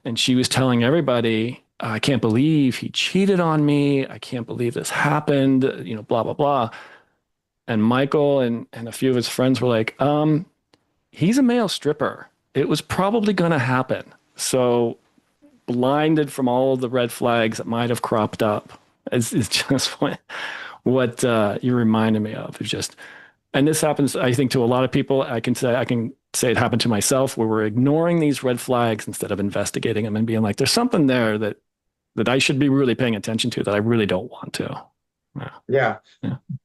and she was telling everybody, I can't believe he cheated on me. I can't believe this happened, blah, blah, blah. And Michael and a few of his friends were like, he's a male stripper. It was probably going to happen. So blinded from all of the red flags that might have cropped up is just what you reminded me of. It's just, and this happens, I think, to a lot of people. I can say it happened to myself, where we're ignoring these red flags instead of investigating them and being like, there's something there that I should be really paying attention to that I really don't want to. Yeah.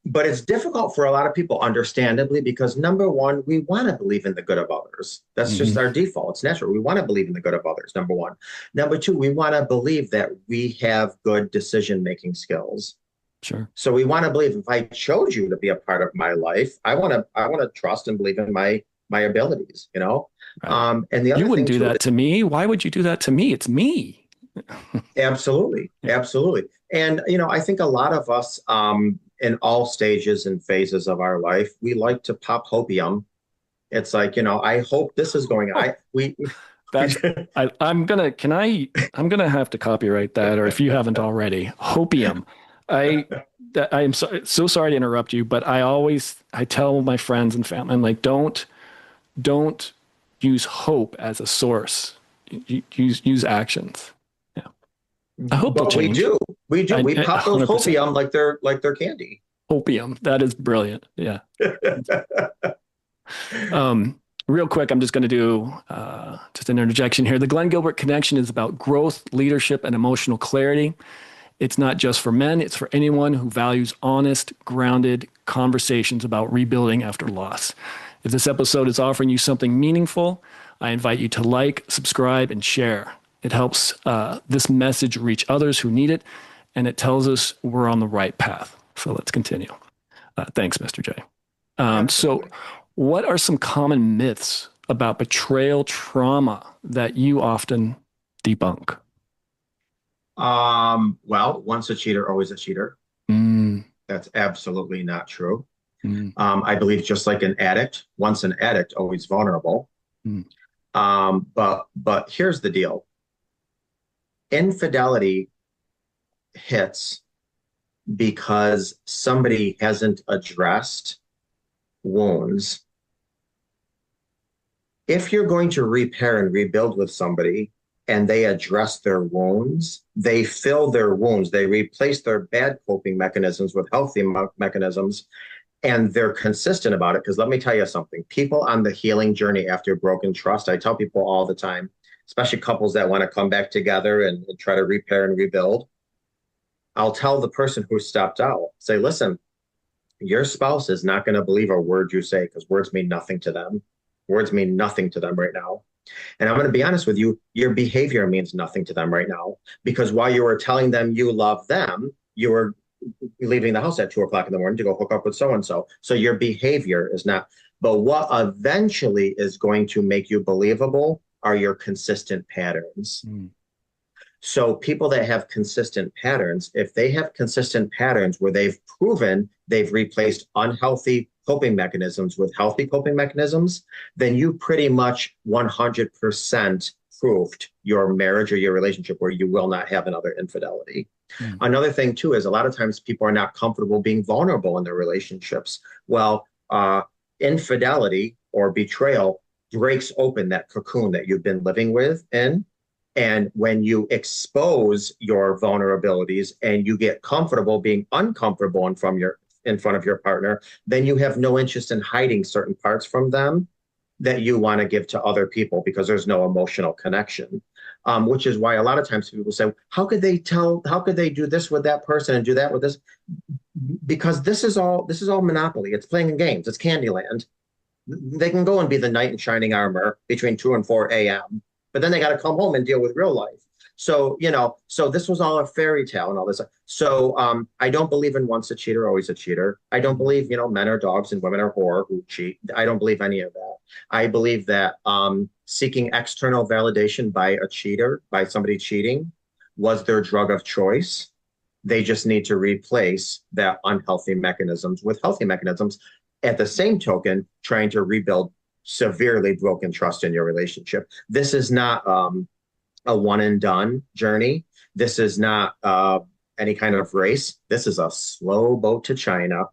But it's difficult for a lot of people, understandably, because number one, we want to believe in the good of others. That's just our default. It's natural. We want to believe in the good of others, number one. Number two, we want to believe that we have good decision-making skills. Sure. So we want to believe if I chose you to be a part of my life, I want to trust and believe in my abilities, Right. And the other you wouldn't do that to me. Why would you do that to me? It's me. Absolutely. Absolutely. And, I think a lot of us in all stages and phases of our life, we like to pop hopium. It's like, I hope this is going on. I'm going to have to copyright that, or if you haven't already, hopium. I am so sorry to interrupt you, but I tell my friends and family, I'm like, don't use hope as a source. Use actions. I hope they'll change. We do. We pop those 100%. Hopium like they're candy. Hopium. That is brilliant. Yeah. Real quick, I'm just going to do just an interjection here. The Glenn Gilbert Connection is about growth, leadership, and emotional clarity. It's not just for men. It's for anyone who values honest, grounded conversations about rebuilding after loss. If this episode is offering you something meaningful, I invite you to like, subscribe, and share. It helps this message reach others who need it, and it tells us we're on the right path. So let's continue. Thanks, Mr. J. So what are some common myths about betrayal trauma that you often debunk? Well, once a cheater, always a cheater. That's absolutely not true. I believe just like an addict, once an addict, always vulnerable. But here's the deal. Infidelity hits because somebody hasn't addressed wounds If you're going to repair and rebuild with somebody and they address their wounds, they fill their wounds, they replace their bad coping mechanisms with healthy mechanisms, and they're consistent about it. Because let me tell you something, people on the healing journey after broken trust, I tell people all the time, especially couples that want to come back together and try to repair and rebuild. I'll tell the person who stepped out, say, listen, your spouse is not going to believe a word you say because words mean nothing to them. Words mean nothing to them right now. And I'm going to be honest with you, your behavior means nothing to them right now, because while you were telling them you love them, you were leaving the house at 2 o'clock in the morning to go hook up with so-and-so. So your behavior is not, but what eventually is going to make you believable are your consistent patterns. Mm. So people that have consistent patterns, if they have consistent patterns where they've proven they've replaced unhealthy coping mechanisms with healthy coping mechanisms, then you pretty much 100% proved your marriage or your relationship where you will not have another infidelity. Mm. Another thing too is a lot of times people are not comfortable being vulnerable in their relationships. Well, infidelity or betrayal breaks open that cocoon that you've been living with in. And when you expose your vulnerabilities and you get comfortable being uncomfortable in front of your partner, then you have no interest in hiding certain parts from them that you want to give to other people because there's no emotional connection. Which is why a lot of times people say, how could they do this with that person and do that with this? Because this is all Monopoly. It's playing games. It's Candyland. They can go and be the knight in shining armor between 2 and 4 a.m. But then they got to come home and deal with real life. So, so this was all a fairy tale and all this. So I don't believe in once a cheater, always a cheater. I don't believe, men are dogs and women are whore who cheat. I don't believe any of that. I believe that seeking external validation by a cheater, by somebody cheating, was their drug of choice. They just need to replace that unhealthy mechanisms with healthy mechanisms. At the same token, trying to rebuild severely broken trust in your relationship. This is not a one and done journey. This is not any kind of race. This is a slow boat to China.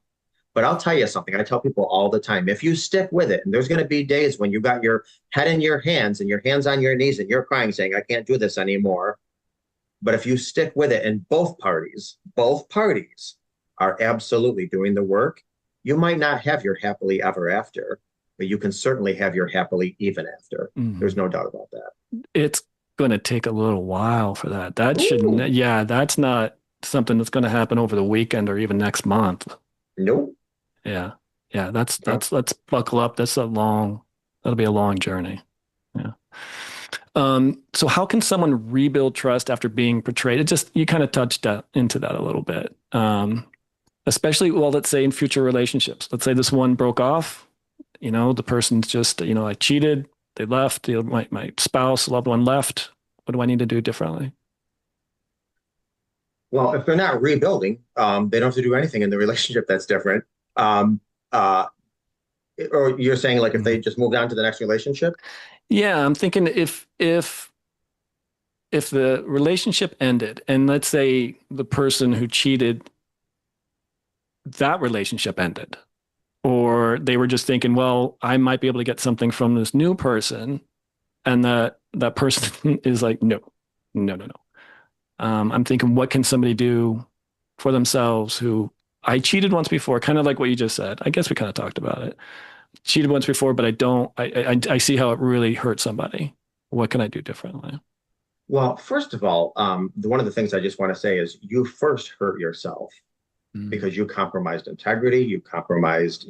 But I'll tell you something. I tell people all the time, if you stick with it, and there's going to be days when you got your head in your hands and your hands on your knees and you're crying saying, I can't do this anymore. But if you stick with it and both parties are absolutely doing the work, you might not have your happily ever after, but you can certainly have your happily even after. Mm-hmm. There's no doubt about that. It's going to take a little while for that. That's not something that's going to happen over the weekend or even next month. Nope. Yeah. Let's buckle up. That'll be a long journey. Yeah. So how can someone rebuild trust after being betrayed? You kind of touched into that a little bit. Especially, let's say in future relationships, let's say this one broke off. The person's just, I cheated, they left, my spouse, loved one left. What do I need to do differently? Well, if they're not rebuilding, they don't have to do anything in the relationship that's different. Or you're saying like if they just moved on to the next relationship? Yeah, I'm thinking if the relationship ended and let's say the person who cheated, that relationship ended. Or they were just thinking, well, I might be able to get something from this new person. And that person is like, no. I'm thinking, what can somebody do for themselves who I cheated once before, kind of like what you just said. I guess we kind of talked about it. Cheated once before, but I see how it really hurt somebody. What can I do differently? Well, first of all, one of the things I just want to say is you first hurt yourself. Because you compromised integrity, you compromised,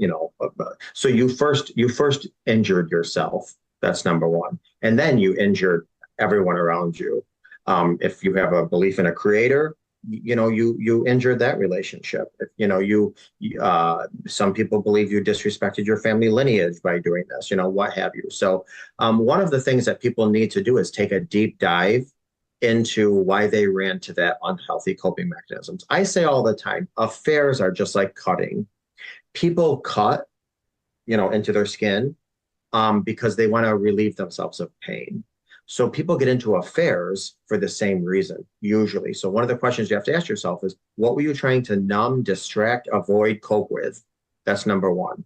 so you first injured yourself. That's number one. And then you injured everyone around you. If you have a belief in a creator, you injured that relationship. Some people believe you disrespected your family lineage by doing this, what have you. So one of the things that people need to do is take a deep dive into why they ran to that unhealthy coping mechanisms. I say all the time, affairs are just like cutting. People cut, into their skin because they want to relieve themselves of pain. So people get into affairs for the same reason, usually. So one of the questions you have to ask yourself is, what were you trying to numb, distract, avoid, cope with? That's number one.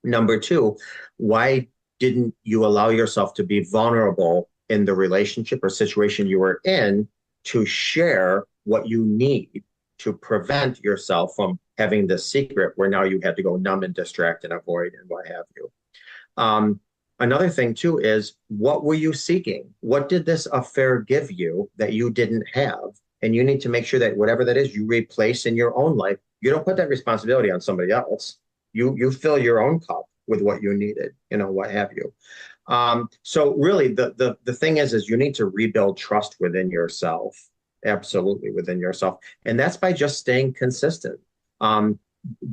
Number two, why didn't you allow yourself to be vulnerable in the relationship or situation you were in to share what you need to prevent yourself from having this secret where now you had to go numb and distract and avoid and what have you. Another thing too is, what were you seeking? What did this affair give you that you didn't have? And you need to make sure that whatever that is, you replace in your own life. You don't put that responsibility on somebody else. You fill your own cup with what you needed, what have you. So really the thing is you need to rebuild trust within yourself, absolutely within yourself. And that's by just staying consistent,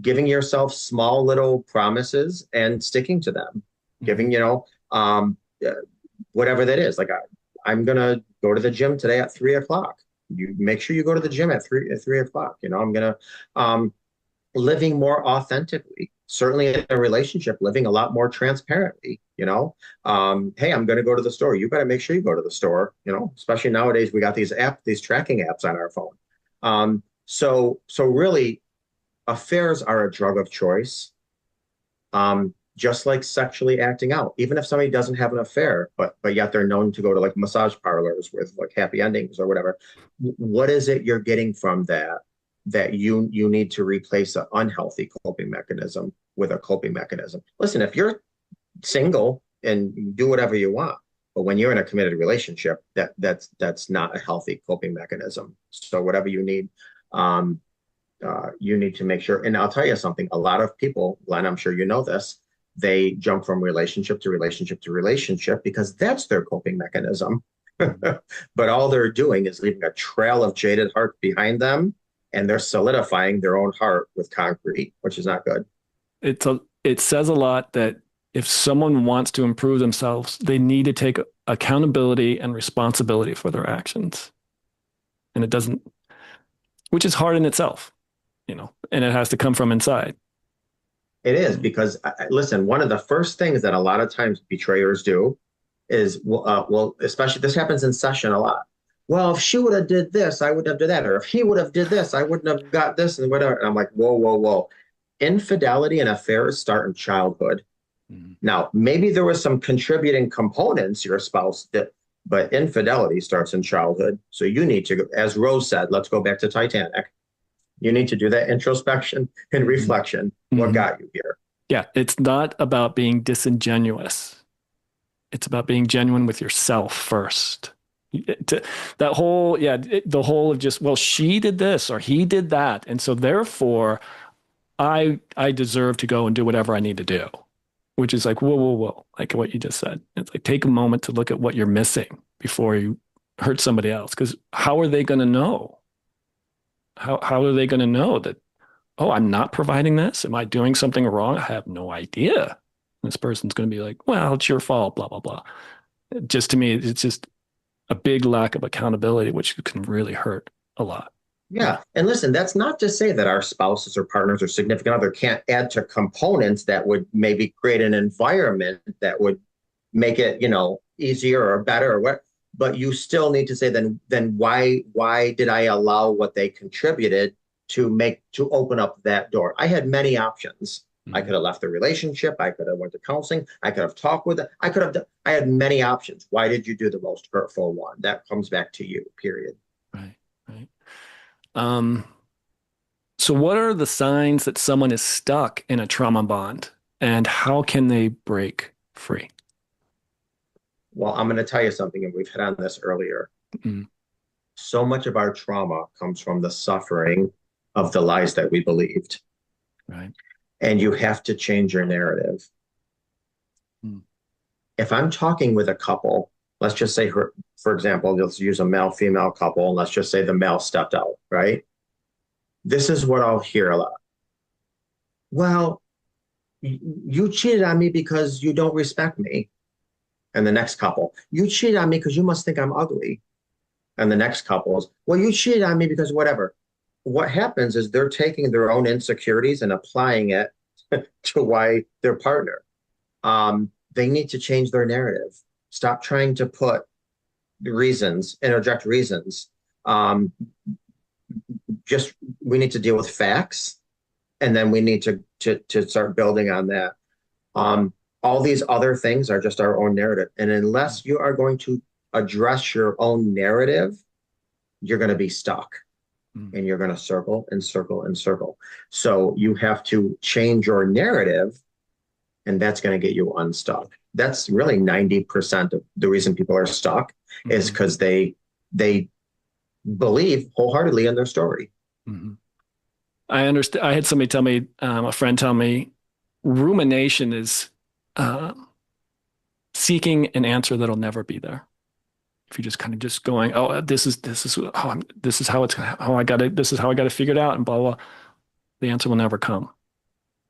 giving yourself small little promises and sticking to them, giving, whatever that is. Like I'm going to go to the gym today at 3:00. You make sure you go to the gym at 3:00. I'm going to, living more authentically, certainly in a relationship, living a lot more transparently, hey, I'm going to go to the store. You better make sure you go to the store, especially nowadays, we got these tracking apps on our phone. So really affairs are a drug of choice. Just like sexually acting out, even if somebody doesn't have an affair, but yet they're known to go to like massage parlors with like happy endings or whatever. What is it you're getting from that you need to replace an unhealthy coping mechanism with a coping mechanism? Listen, if you're single and you do whatever you want, but when you're in a committed relationship, that's not a healthy coping mechanism. So whatever you need to make sure. And I'll tell you something, a lot of people, Glenn, I'm sure you know this, they jump from relationship to relationship to relationship because that's their coping mechanism. But all they're doing is leaving a trail of jaded heart behind them, and they're solidifying their own heart with concrete, which is not good. It says a lot that if someone wants to improve themselves, they need to take accountability and responsibility for their actions. And it doesn't, which is hard in itself, and it has to come from inside. It is, because listen, one of the first things that a lot of times betrayers do is, especially this happens in session a lot. Well, if she would have did this, I wouldn't have done that. Or if he would have did this, I wouldn't have got this and whatever. And I'm like, whoa. Infidelity and affairs start in childhood. Mm-hmm. Now, maybe there was some contributing components your spouse did, but infidelity starts in childhood. So you need to, as Rose said, let's go back to Titanic. You need to do that introspection and reflection. Mm-hmm. What got you here? Yeah, it's not about being disingenuous. It's about being genuine with yourself first. The whole of just, well, she did this or he did that, and so therefore I deserve to go and do whatever I need to do, which is like, whoa, like what you just said. It's like, take a moment to look at what you're missing before you hurt somebody else, because how are they going to know? How are they going to know that, oh, I'm not providing this? Am I doing something wrong? I have no idea. This person's going to be like, well, it's your fault, blah, blah, blah. Just to me, it's just a big lack of accountability, which can really hurt a lot. Yeah. And listen, that's not to say that our spouses or partners or significant other can't add to components that would maybe create an environment that would make it, easier or better or what. But you still need to say, then why did I allow what they contributed to open up that door? I had many options. Mm-hmm. I could have left the relationship. I could have went to counseling. I could have talked with it. I had many options. Why did you do the most hurtful one? That comes back to you, period. Right. So what are the signs that someone is stuck in a trauma bond, and how can they break free? Well, I'm going to tell you something, and we've hit on this earlier. Mm-hmm. So much of our trauma comes from the suffering of the lies that we believed. Right. And you have to change your narrative. Mm. If I'm talking with a couple, let's just say, for example, let's use a male-female couple, and let's just say the male stepped out, right? This is what I'll hear a lot. Well, you cheated on me because you don't respect me. And the next couple, you cheated on me because you must think I'm ugly. And the next couple is, well, you cheated on me because whatever. What happens is they're taking their own insecurities and applying it to why their partner. They need to change their narrative. Stop trying to put interject reasons. We need to deal with facts, and then we need to start building on that. All these other things are just our own narrative. And unless you are going to address your own narrative, you're going to be stuck and you're going to circle and circle and circle. So you have to change your narrative, and that's going to get you unstuck. That's really 90% of the reason people are stuck is because they believe wholeheartedly in their story. I understand. I had somebody tell me, a friend tell me, rumination is seeking an answer that'll never be there. If you're just kind of just going, oh, this is how I got to figure it out, and blah blah, the answer will never come.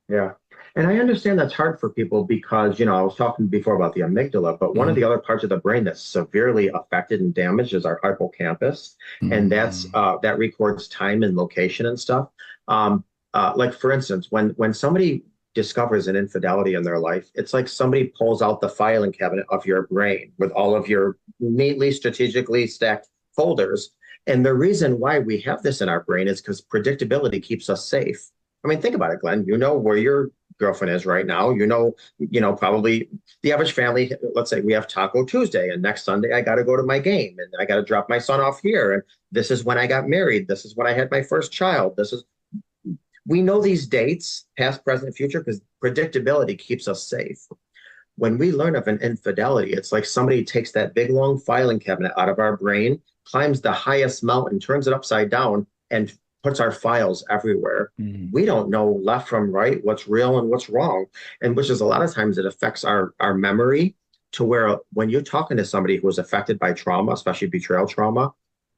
Yeah. And I understand that's hard for people because, I was talking before about the amygdala, but one of the other parts of the brain that's severely affected and damaged is our hippocampus. And that's that records time and location and stuff. Like for instance, when somebody discovers an infidelity in their life, it's like somebody pulls out the filing cabinet of your brain with all of your neatly, strategically stacked folders. And the reason why we have this in our brain is because predictability keeps us safe. I mean, think about it, Glenn. You know where your girlfriend is right now. Probably the average family, let's say we have Taco Tuesday, and next Sunday I got to go to my game, and I got to drop my son off here. And this is when I got married. This is when I had my first child. We know these dates, past, present, future, because predictability keeps us safe. When we learn of an infidelity, it's like somebody takes that big, long filing cabinet out of our brain, climbs the highest mountain, turns it upside down, and puts our files everywhere. We don't know left from right, what's real and what's wrong. And which is a lot of times it affects our memory to where when you're talking to somebody who was affected by trauma, especially betrayal trauma,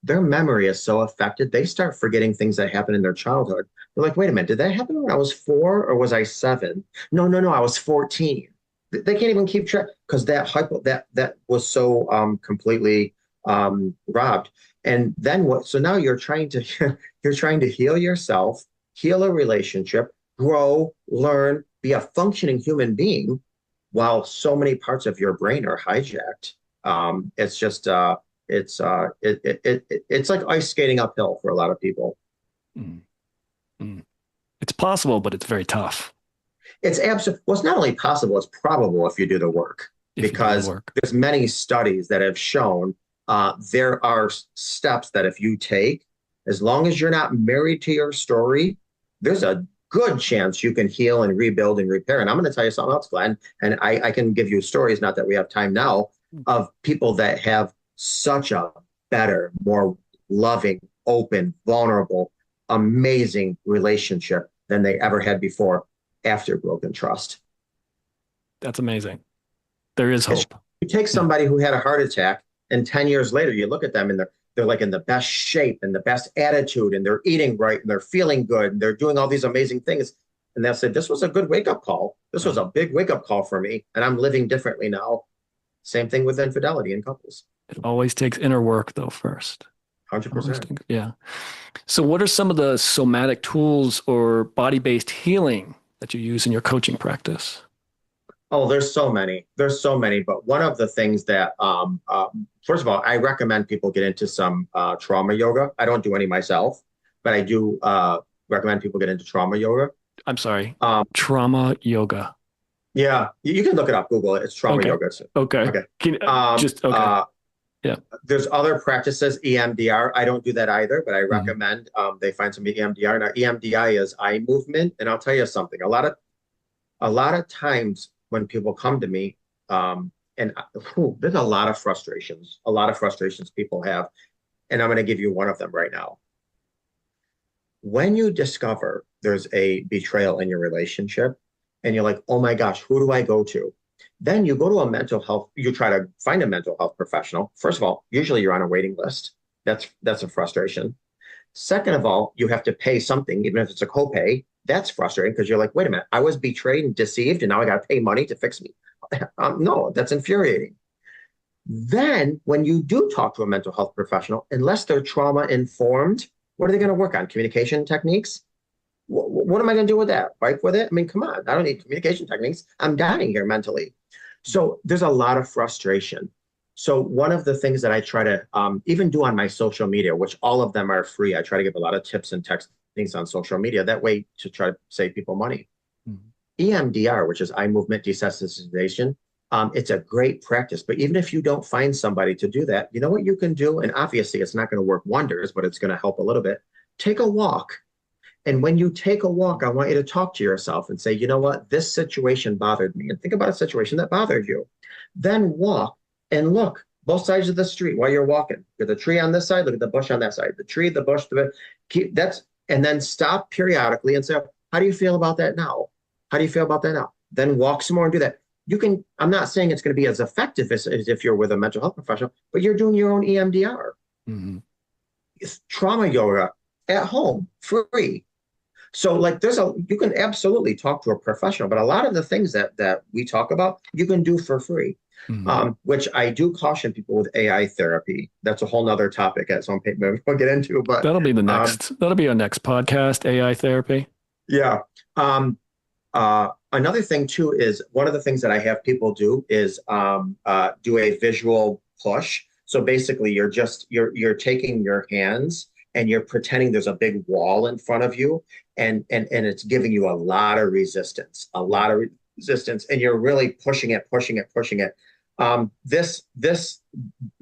their memory is so affected, they start forgetting things that happened in their childhood. They're like, wait a minute, did that happen when I was 4 or was I 7? No, I was 14. They can't even keep track because that was so completely robbed. And then what? So now you're trying to heal yourself, heal a relationship, grow, learn, be a functioning human being, while so many parts of your brain are hijacked. It's just it's like ice skating uphill for a lot of people. It's possible, but it's very tough. It's absolutely, well, it's not only possible, it's probable if you do the work, because there's many studies that have shown there are steps that if you take, as long as you're not married to your story, there's a good chance you can heal and rebuild and repair. And I'm going to tell you something else, Glenn, and I can give you stories, not that we have time now, of people that have such a better, more loving, open, vulnerable, amazing relationship than they ever had before after broken trust. That's amazing. There is hope. You take somebody who had a heart attack, and 10 years later, you look at them and they're like in the best shape and the best attitude, and they're eating right and they're feeling good and they're doing all these amazing things. And they'll say, this was a good wake-up call. This was a big wake-up call for me, and I'm living differently now. Same thing with infidelity in couples. It always takes inner work, though, first. 100%. Yeah. So what are some of the somatic tools or body-based healing that you use in your coaching practice? Oh, there's so many. But one of the things that, first of all, I recommend people get into some trauma yoga. I don't do any myself, but I do recommend people get into trauma yoga. I'm sorry. Trauma yoga. Yeah, you can look it up. Google it. It's trauma yoga. Okay. Yeah. There's other practices, EMDR. I don't do that either, but I recommend they find some EMDR. Now, EMDR is eye movement, and I'll tell you something. A lot of times when people come to me, there's a lot of frustrations people have, and I'm going to give you one of them right now. When you discover there's a betrayal in your relationship, and you're like, oh my gosh, who do I go to? Then you go to you try to find a mental health professional. First of all, usually you're on a waiting list. That's a frustration. Second of all, you have to pay something, even if it's a copay. That's frustrating because you're like, wait a minute, I was betrayed and deceived, and now I got to pay money to fix me. No, that's infuriating. Then when you do talk to a mental health professional, unless they're trauma informed, what are they going to work on? Communication techniques? What am I going to do with that? Fight with it? I mean, come on, I don't need communication techniques. I'm dying here mentally. So there's a lot of frustration. So one of the things that I try to even do on my social media, which all of them are free, I try to give a lot of tips and techniques on social media, that way to try to save people money. EMDR, which is eye movement desensitization, it's a great practice. But even if you don't find somebody to do that, you know what you can do? And obviously, it's not going to work wonders, but it's going to help a little bit. Take a walk. And when you take a walk, I want you to talk to yourself and say, you know what? This situation bothered me. And think about a situation that bothered you. Then walk and look both sides of the street while you're walking. Look at the tree on this side, look at the bush on that side. The tree, the bush, and then stop periodically and say, how do you feel about that now? How do you feel about that now? Then walk some more and do that. You can, I'm not saying it's going to be as effective as if you're with a mental health professional, but you're doing your own EMDR. Mm-hmm. It's trauma yoga at home, free. So like you can absolutely talk to a professional, but a lot of the things that we talk about, you can do for free, which I do caution people with AI therapy. That's a whole nother topic at some point maybe we'll get into, but that'll be that'll be our next podcast, AI therapy. Yeah. Another thing too is one of the things that I have people do is do a visual push. So basically you're taking your hands and you're pretending there's a big wall in front of you and it's giving you a lot of resistance, and you're really pushing it. This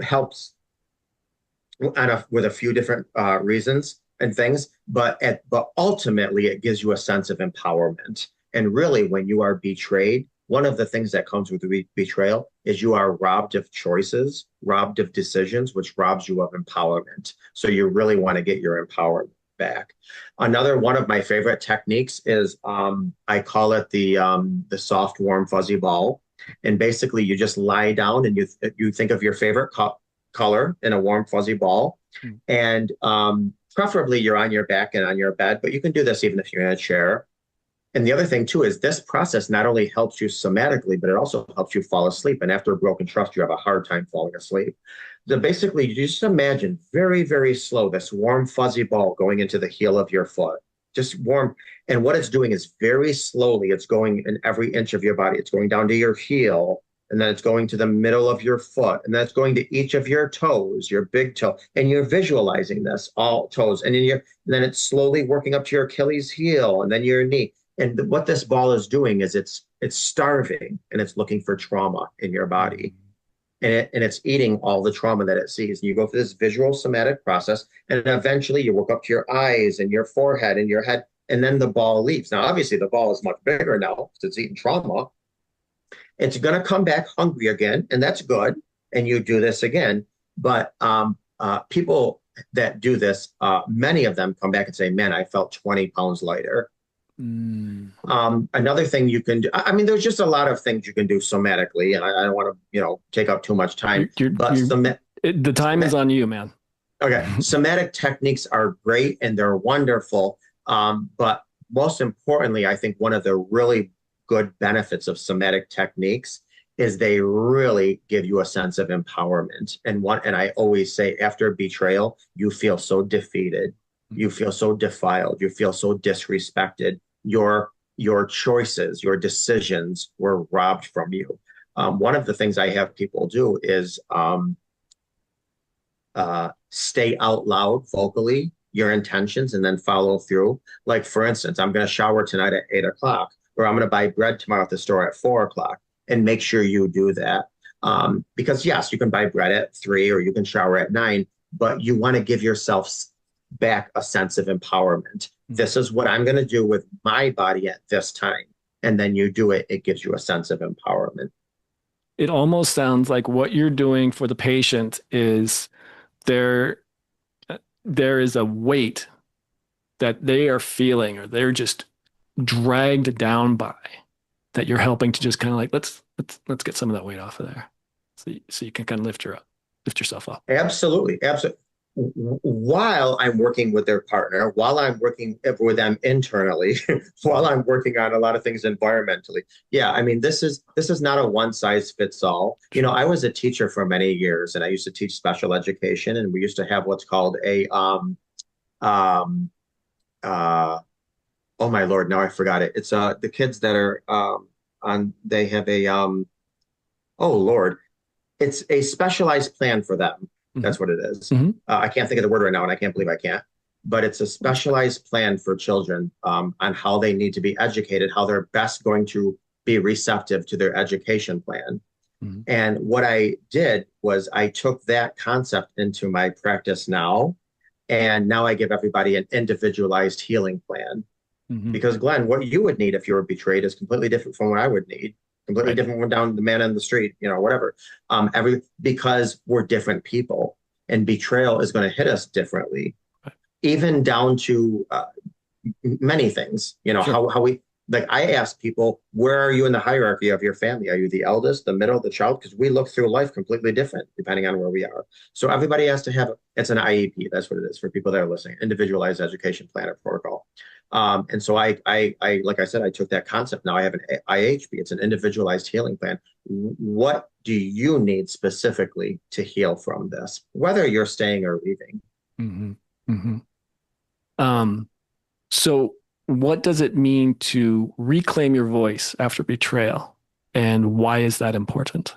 helps with a few different reasons and things, but ultimately it gives you a sense of empowerment. And really, when you are betrayed, one of the things that comes with betrayal is you are robbed of choices, robbed of decisions, which robs you of empowerment. So you really want to get your empowerment back. Another one of my favorite techniques is I call it the soft, warm, fuzzy ball. And basically, you just lie down and you think of your favorite color in a warm, fuzzy ball, and preferably you're on your back and on your bed, but you can do this even if you're in a chair. And the other thing too is this process not only helps you somatically, but it also helps you fall asleep. And after a broken trust, you have a hard time falling asleep. So basically, you just imagine very, very slow, this warm, fuzzy ball going into the heel of your foot, just warm. And what it's doing is very slowly, it's going in every inch of your body. It's going down to your heel, and then it's going to the middle of your foot, and then it's going to each of your toes, your big toe, and you're visualizing this, all toes. And then it's slowly working up to your Achilles heel, and then your knee. And what this ball is doing is it's starving and it's looking for trauma in your body. And it's eating all the trauma that it sees. And you go through this visual somatic process, and eventually you work up to your eyes and your forehead and your head, and then the ball leaves. Now, obviously, the ball is much bigger now because it's eating trauma. It's going to come back hungry again, and that's good. And you do this again. But people that do this, many of them come back and say, man, I felt 20 pounds lighter. Another thing you can do, I mean, there's just a lot of things you can do somatically, and I don't want to, take up too much time. The time is on you, man. Okay. Somatic techniques are great and they're wonderful. But most importantly, I think one of the really good benefits of somatic techniques is they really give you a sense of empowerment. And I always say after betrayal, you feel so defeated. You feel so defiled. You feel so disrespected. Your choices, your decisions were robbed from you. One of the things I have people do is stay out loud vocally your intentions and then follow through. Like, for instance, I'm going to shower tonight at 8:00, or I'm going to buy bread tomorrow at the store at 4:00, and make sure you do that. Because yes, you can buy bread at 3 or you can shower at 9, but you want to give yourself back a sense of empowerment. This is what I'm going to do with my body at this time. And then you do it, it gives you a sense of empowerment. It almost sounds like what you're doing for the patient is there is a weight that they are feeling, or they're just dragged down by, that you're helping to just kind of like, let's get some of that weight off of there. So you can kind of lift yourself up. Absolutely. While I'm working with their partner, while I'm working with them internally, while I'm working on a lot of things environmentally. Yeah, I mean, this is not a one size fits all. I was a teacher for many years, and I used to teach special education, and we used to have what's called a oh my Lord, now I forgot it. It's the kids that are they have a oh Lord, it's a specialized plan for them. That's what it is. I can't think of the word right now, and I can't believe I can't. but it's a specialized plan for children on how they need to be educated, how they're best going to be receptive to their education plan. Mhm. And what I did was I took that concept into my practice now, and now I give everybody an individualized healing plan. Mhm. Because Glenn, what you would need if you were betrayed is completely different from what I would need. Completely Right. different from down the man in the street, whatever. Because we're different people, and betrayal is going to hit us differently, even down to many things. Sure. How we like. I ask people, where are you in the hierarchy of your family? Are you the eldest, the middle, the child? Because we look through life completely different depending on where we are. So everybody has to have. It's an IEP. That's what it is for people that are listening. Individualized education plan or protocol. And so like I said, I took that concept. Now I have an IHP. It's an individualized healing plan. What do you need specifically to heal from this, whether you're staying or leaving? Hmm. Hmm. So what does it mean to reclaim your voice after betrayal? And why is that important?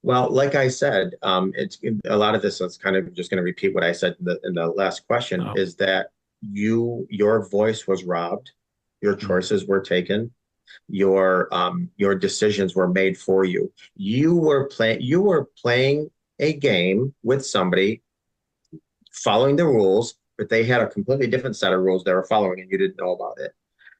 Well, like I said, it's a lot of this is kind of just going to repeat what I said in the last question, Oh. is that your voice was robbed, your Mhm. choices were taken, your decisions were made for you. You were playing a game with somebody, following the rules, but they had a completely different set of rules they were following, and you didn't know about it.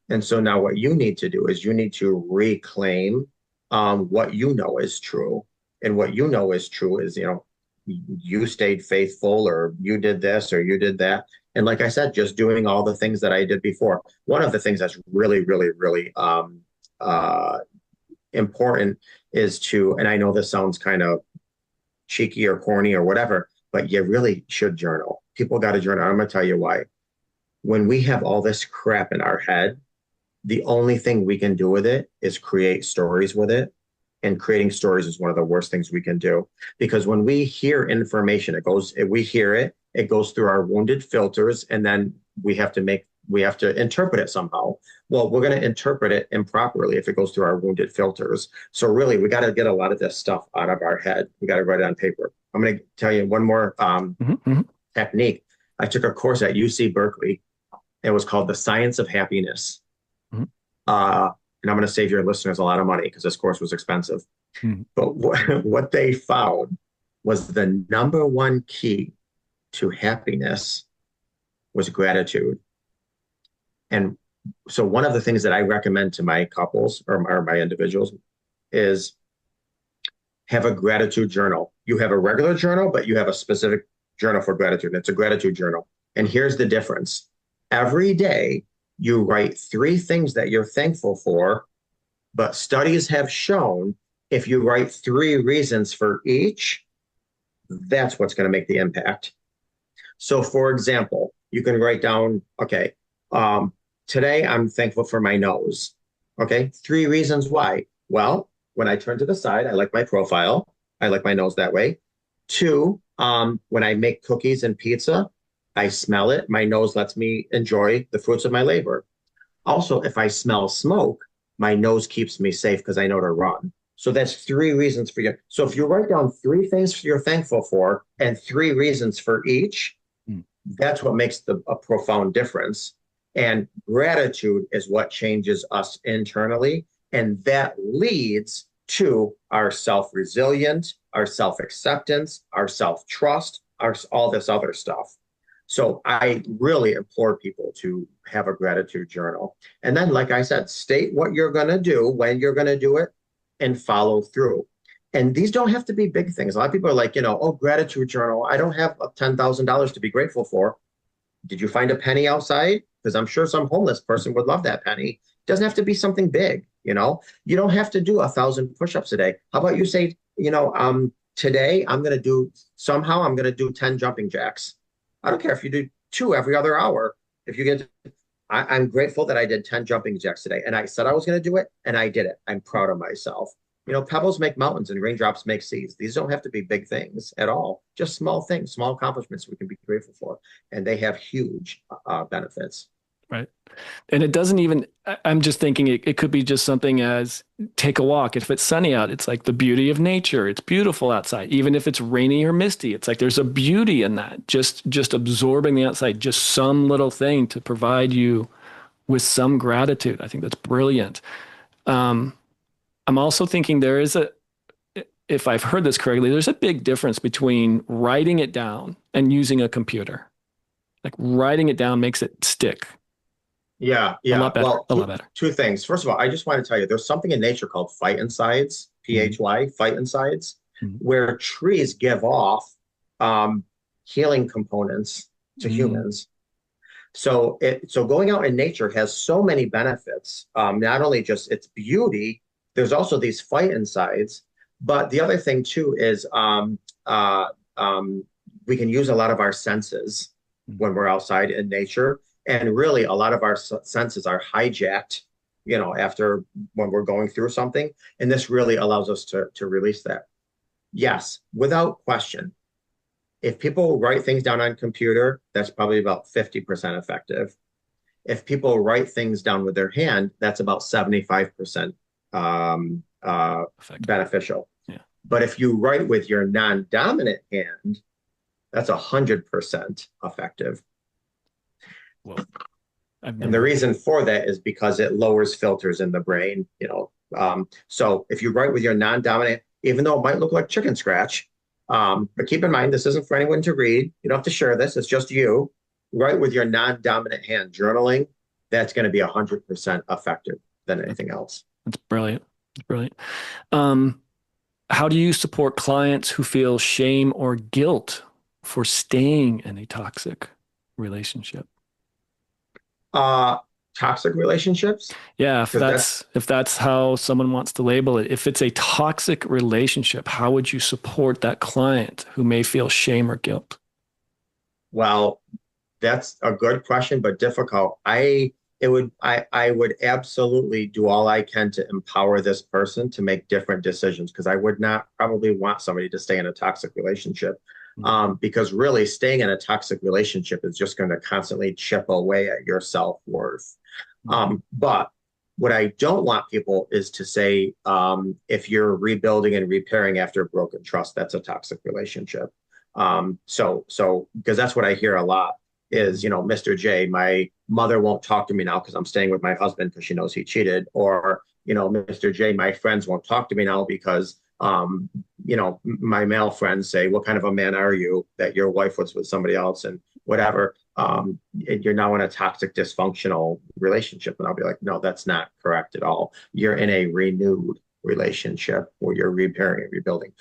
And so now what you need to do is you need to reclaim what you know is true. And what you know is true is, you stayed faithful, or you did this, or you did that. And like I said, just doing all the things that I did before. One of the things that's really, really, really uh, important is to, and I know this sounds kind of cheeky or corny or whatever, but you really should journal. People got to journal. I'm going to tell you why. When we have all this crap in our head, the only thing we can do with it is create stories with it. And creating stories is one of the worst things we can do, because when we hear information, we hear it, it goes through our wounded filters, and then we have to interpret it somehow. Well, we're going to interpret it improperly if it goes through our wounded filters. So really, we got to get a lot of this stuff out of our head. We got to write it on paper. I'm going to tell you one more Mhm. Mhm. technique. I took a course at UC Berkeley. It was called The Science of Happiness. Mhm. And I'm going to save your listeners a lot of money because this course was expensive. Mhm. But what they found was the number one key to happiness was gratitude. And so one of the things that I recommend to my couples or my individuals is have a gratitude journal. You have a regular journal, but you have a specific journal for gratitude. It's a gratitude journal. And here's the difference. Every day you write 3 things that you're thankful for, but studies have shown if you write 3 reasons for each, that's what's going to make the impact. So for example, you can write down, okay, today I'm thankful for my nose. Okay, 3 reasons why. Well, when I turn to the side, I like my profile. I like my nose that way. 2, when I make cookies and pizza, I smell it. My nose lets me enjoy the fruits of my labor. Also, if I smell smoke, my nose keeps me safe because I know to run. So that's 3 reasons for you. So if you write down 3 things you're thankful for and 3 reasons for each, Mhm. that's what makes a profound difference. And gratitude is what changes us internally. And that leads to our self-resilience, our self-acceptance, our self-trust, all this other stuff. So I really implore people to have a gratitude journal. And then, like I said, state what you're going to do, when you're going to do it, and follow through. And these don't have to be big things. A lot of people are like, oh, gratitude journal. I don't have $10,000 to be grateful for. Did you find a penny outside? Because I'm sure some homeless person would love that penny. It doesn't have to be something big. You don't have to do 1,000 push-ups a day. How about you say, today I'm going to do 10 jumping jacks. I don't care if you do 2 every other hour. If you get, I'm grateful that I did 10 jumping jacks today. And I said I was going to do it, and I did it. I'm proud of myself. Pebbles make mountains and raindrops make seas. These don't have to be big things at all. Just small things, small accomplishments we can be grateful for. And they have huge benefits. Right. And it doesn't even, I'm just thinking it could be just something as take a walk. If it's sunny out, it's like the beauty of nature. It's beautiful outside. Even if it's rainy or misty, it's like there's a beauty in that. Just absorbing the outside, just some little thing to provide you with some gratitude. I think that's brilliant. Um, I'm also thinking there is if I've heard this correctly, there's a big difference between writing it down and using a computer. Like writing it down makes it stick Yeah, a yeah. lot better, Well, a lot better. two things. First of all, I just want to tell you there's something in nature called phytoncides, Mhm. PHY, phytoncides, Mhm. where trees give off um, healing components to Mhm. humans. So going out in nature has so many benefits. Not only just its beauty, there's also these phytoncides. But the other thing too is um, we can use a lot of our senses when we're outside in nature, and really a lot of our senses are hijacked. After when we're going through something, and this really allows us to release that. Yes, without question. If people write things down on computer, that's probably about 50% effective. If people write things down with their hand, that's about 75% Effective. beneficial. Yeah. But if you write with your non-dominant hand, that's 100% effective. Well, I've And the never. reason for that is because it lowers filters in the brain. So if you write with your non-dominant, even though it might look like chicken scratch, but keep in mind, this isn't for anyone to read. You don't have to share this. It's just you. Write with your non-dominant hand journaling. That's going to be 100% effective than anything else. That's brilliant. That's brilliant. Um, how do you support clients who feel shame or guilt for staying in a toxic relationship? Uh, Toxic relationships, Yeah, because that's if that's how someone wants to label it. If it's a toxic relationship, how would you support that client who may feel shame or guilt? well, that's a good question, but difficult. I would absolutely do all I can to empower this person to make different decisions because I would not probably want somebody to stay in a toxic relationship. Because really staying in a toxic relationship is just going to constantly chip away at your self-worth. But what I don't want people is to say, if you're rebuilding and repairing after broken trust, that's a toxic relationship. So because that's what I hear a lot is, Mr. J, my mother won't talk to me now because I'm staying with my husband because she knows he cheated. Or, Mr. J, my friends won't talk to me now because, my male friends say, what kind of a man are you that your wife was with somebody else and whatever. You're now in a toxic, dysfunctional relationship. And I'll be like, no, that's not correct at all. You're in a renewed relationship where you're repairing and rebuilding.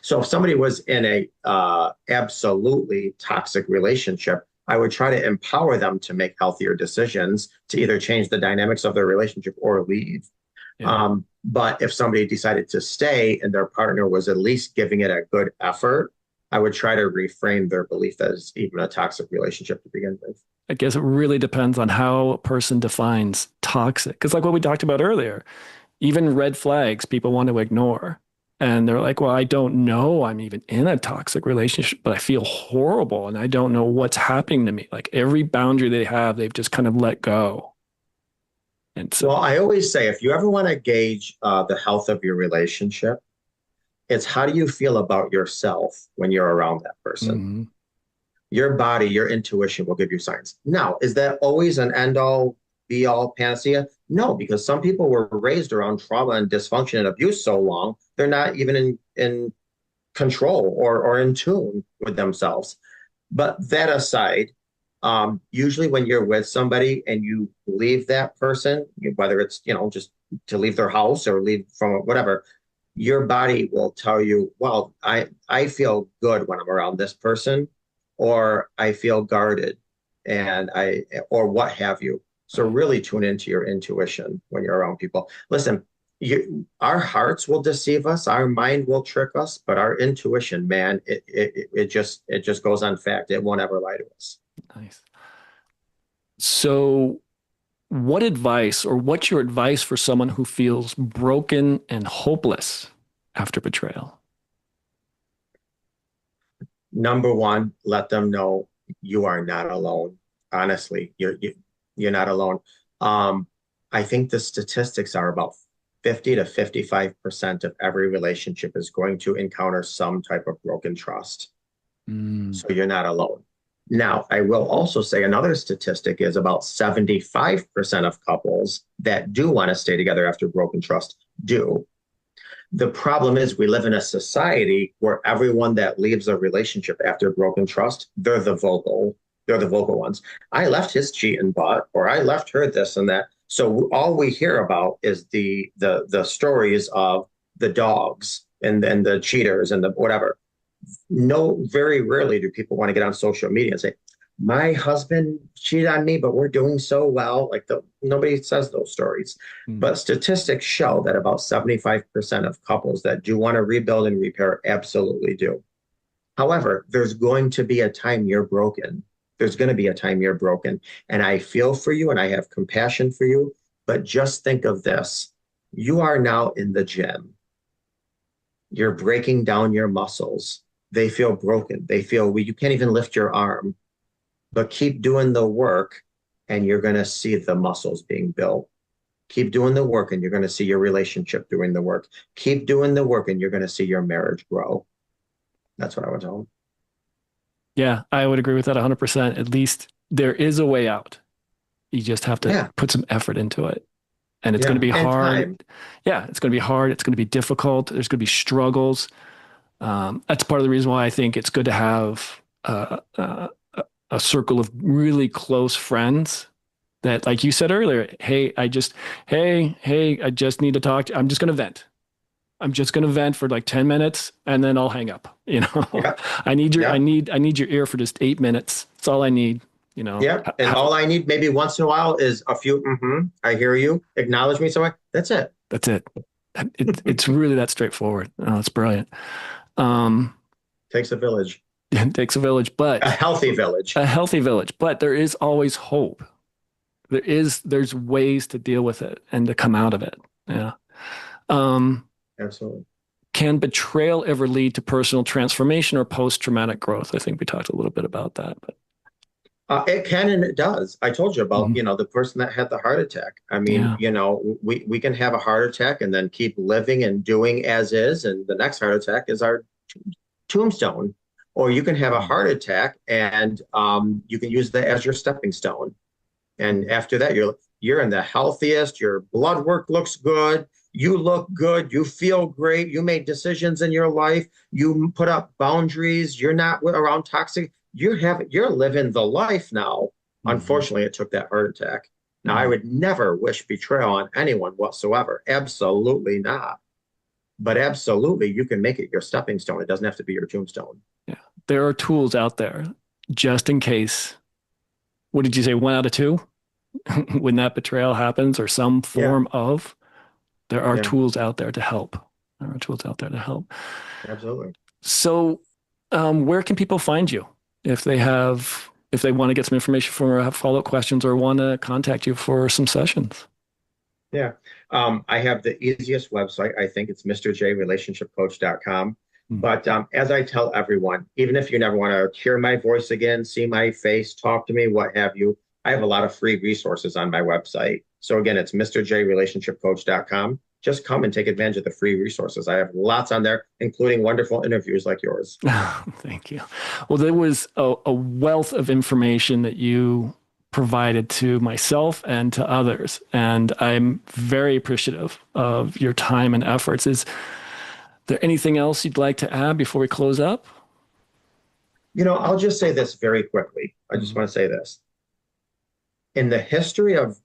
So if somebody was in a absolutely toxic relationship, I would try to empower them to make healthier decisions to either change the dynamics of their relationship or leave. Yeah. But if somebody decided to stay and their partner was at least giving it a good effort, I would try to reframe their belief that it's even a toxic relationship to begin with. I guess it really depends on how a person defines toxic. Because, like what we talked about earlier, even red flags people want to ignore. And they're like, well, I don't know I'm even in a toxic relationship, but I feel horrible and I don't know what's happening to me. Like every boundary they have, they've just kind of let go. And so, Well, I always say if you ever want to gauge the health of your relationship, it's how do you feel about yourself when you're around that person? mhm. Your body, your intuition will give you signs. Now, is that always an end all, be all panacea? No, because some people were raised around trauma and dysfunction and abuse so long, they're not even in control or in tune with themselves. But that aside, usually when you're with somebody and you leave that person, whether it's, just to leave their house or leave from whatever, your body will tell you, well, I feel good when I'm around this person, or I feel guarded or what have you. So Right. really tune into your intuition when you're around people. Listen, our hearts will deceive us, our mind will trick us, but our intuition, man, it just goes on fact. It won't ever lie to us. Nice. So, what advice or what's your advice for someone who feels broken and hopeless after betrayal? Number one, let them know you are not alone. Honestly, You're not alone. Um, I think the statistics are about 50 to 55% of every relationship is going to encounter some type of broken trust. Mm. So you're not alone. Now, I will also say another statistic is about 75% of couples that do want to stay together after broken trust do. The problem is we live in a society where everyone that leaves a relationship after broken trust, they're the vocal ones. I left his cheating butt, or I left her this and that. So all we hear about is the stories of the dogs and the cheaters and the whatever. No, very rarely do people want to get on social media and say, my husband cheated on me, but we're doing so well. Like nobody says those stories. Mm. But statistics show that about 75% of couples that do want to rebuild and repair absolutely do. However, there's going to be a time you're broken. There's going to be a time you're broken. And I feel for you and I have compassion for you. But just think of this. You are now in the gym. You're breaking down your muscles. They feel broken. They feel weak. You can't even lift your arm. But keep doing the work and you're going to see the muscles being built. Keep doing the work and you're going to see your relationship doing the work. Keep doing the work and you're going to see your marriage grow. That's what I would tell them. Yeah, I would agree with that 100%. At least there is a way out. You just have to put some effort into it. And it's going to be hard. Time. Yeah, it's going to be hard. It's going to be difficult. There's going to be struggles. That's part of the reason why I think it's good to have a circle of really close friends that, like you said earlier, hey, I just need to talk to, I'm just going to vent. I'm just going to vent for like 10 minutes and then I'll hang up. I need your ear for just 8 minutes. That's all I need. Yeah. And all I need maybe once in a while is a few, I hear you, acknowledge me. So that's it. That's it. It's really that straightforward. Oh, it's brilliant. Takes a village. It takes a village, but a healthy village. But there is always hope. There's ways to deal with it and to come out of it. Yeah. Absolutely. Can betrayal ever lead to personal transformation or post-traumatic growth? I think we talked a little bit about that, but it can and it does. I told you about, the person that had the heart attack. I mean, we can have a heart attack and then keep living and doing as is, and the next heart attack is our tombstone. Or you can have a heart attack and you can use that as your stepping stone. And after that, you're in the healthiest. Your blood work looks good. You look good. You feel great. You made decisions in your life. You put up boundaries. You're not around toxic. You're living the life now. Unfortunately, it took that heart attack. Now, I would never wish betrayal on anyone whatsoever. Absolutely not. But absolutely, you can make it your stepping stone. It doesn't have to be your tombstone. Yeah, there are tools out there just in case. What did you say? 1 out of 2? When that betrayal happens or some form of, there are tools out there to help. Absolutely. So where can people find you if they want to get some information from or have follow-up questions or want to contact you for some sessions? Yeah. I have the easiest website. I think it's mrjrelationshipcoach.com. But as I tell everyone, even if you never want to hear my voice again, see my face, talk to me, what have you, I have a lot of free resources on my website. So again, it's mrjrelationshipcoach.com. Just come and take advantage of the free resources. I have lots on there, including wonderful interviews like yours. Oh, thank you. Well, there was a wealth of information that you provided to myself and to others. And I'm very appreciative of your time and efforts. Is there anything else you'd like to add before we close up? I'll just say this very quickly. I just want to say this. In the history of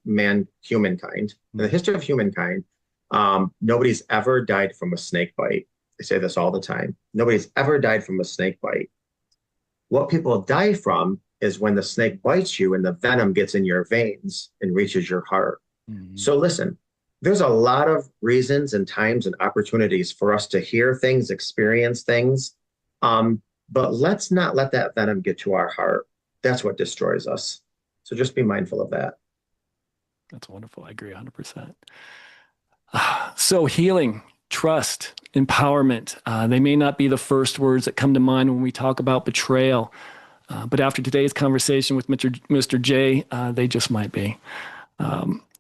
humankind, nobody's ever died from a snake bite. I say this all the time. Nobody's ever died from a snake bite. What people die from is when the snake bites you and the venom gets in your veins and reaches your heart. So listen, there's a lot of reasons and times and opportunities for us to hear things, experience things. But let's not let that venom get to our heart. That's what destroys us. So just be mindful of that. That's wonderful. I agree 100%. So healing, trust, empowerment, they may not be the first words that come to mind when we talk about betrayal. But after today's conversation with Mr. J, they just might be.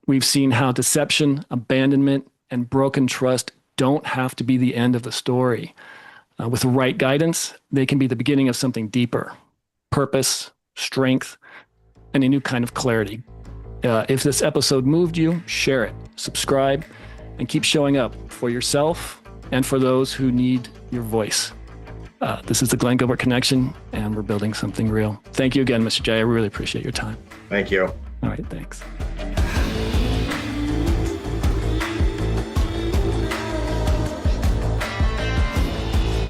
We've seen how deception, abandonment, and broken trust don't have to be the end of the story. With the right guidance, they can be the beginning of something deeper: purpose, strength, and a new kind of clarity. If this episode moved you, share it, subscribe, and keep showing up for yourself and for those who need your voice. This is the Glenn Gilbert Connection, and we're building something real. Thank you again, Mr. J. I really appreciate your time. Thank you. All right, thanks.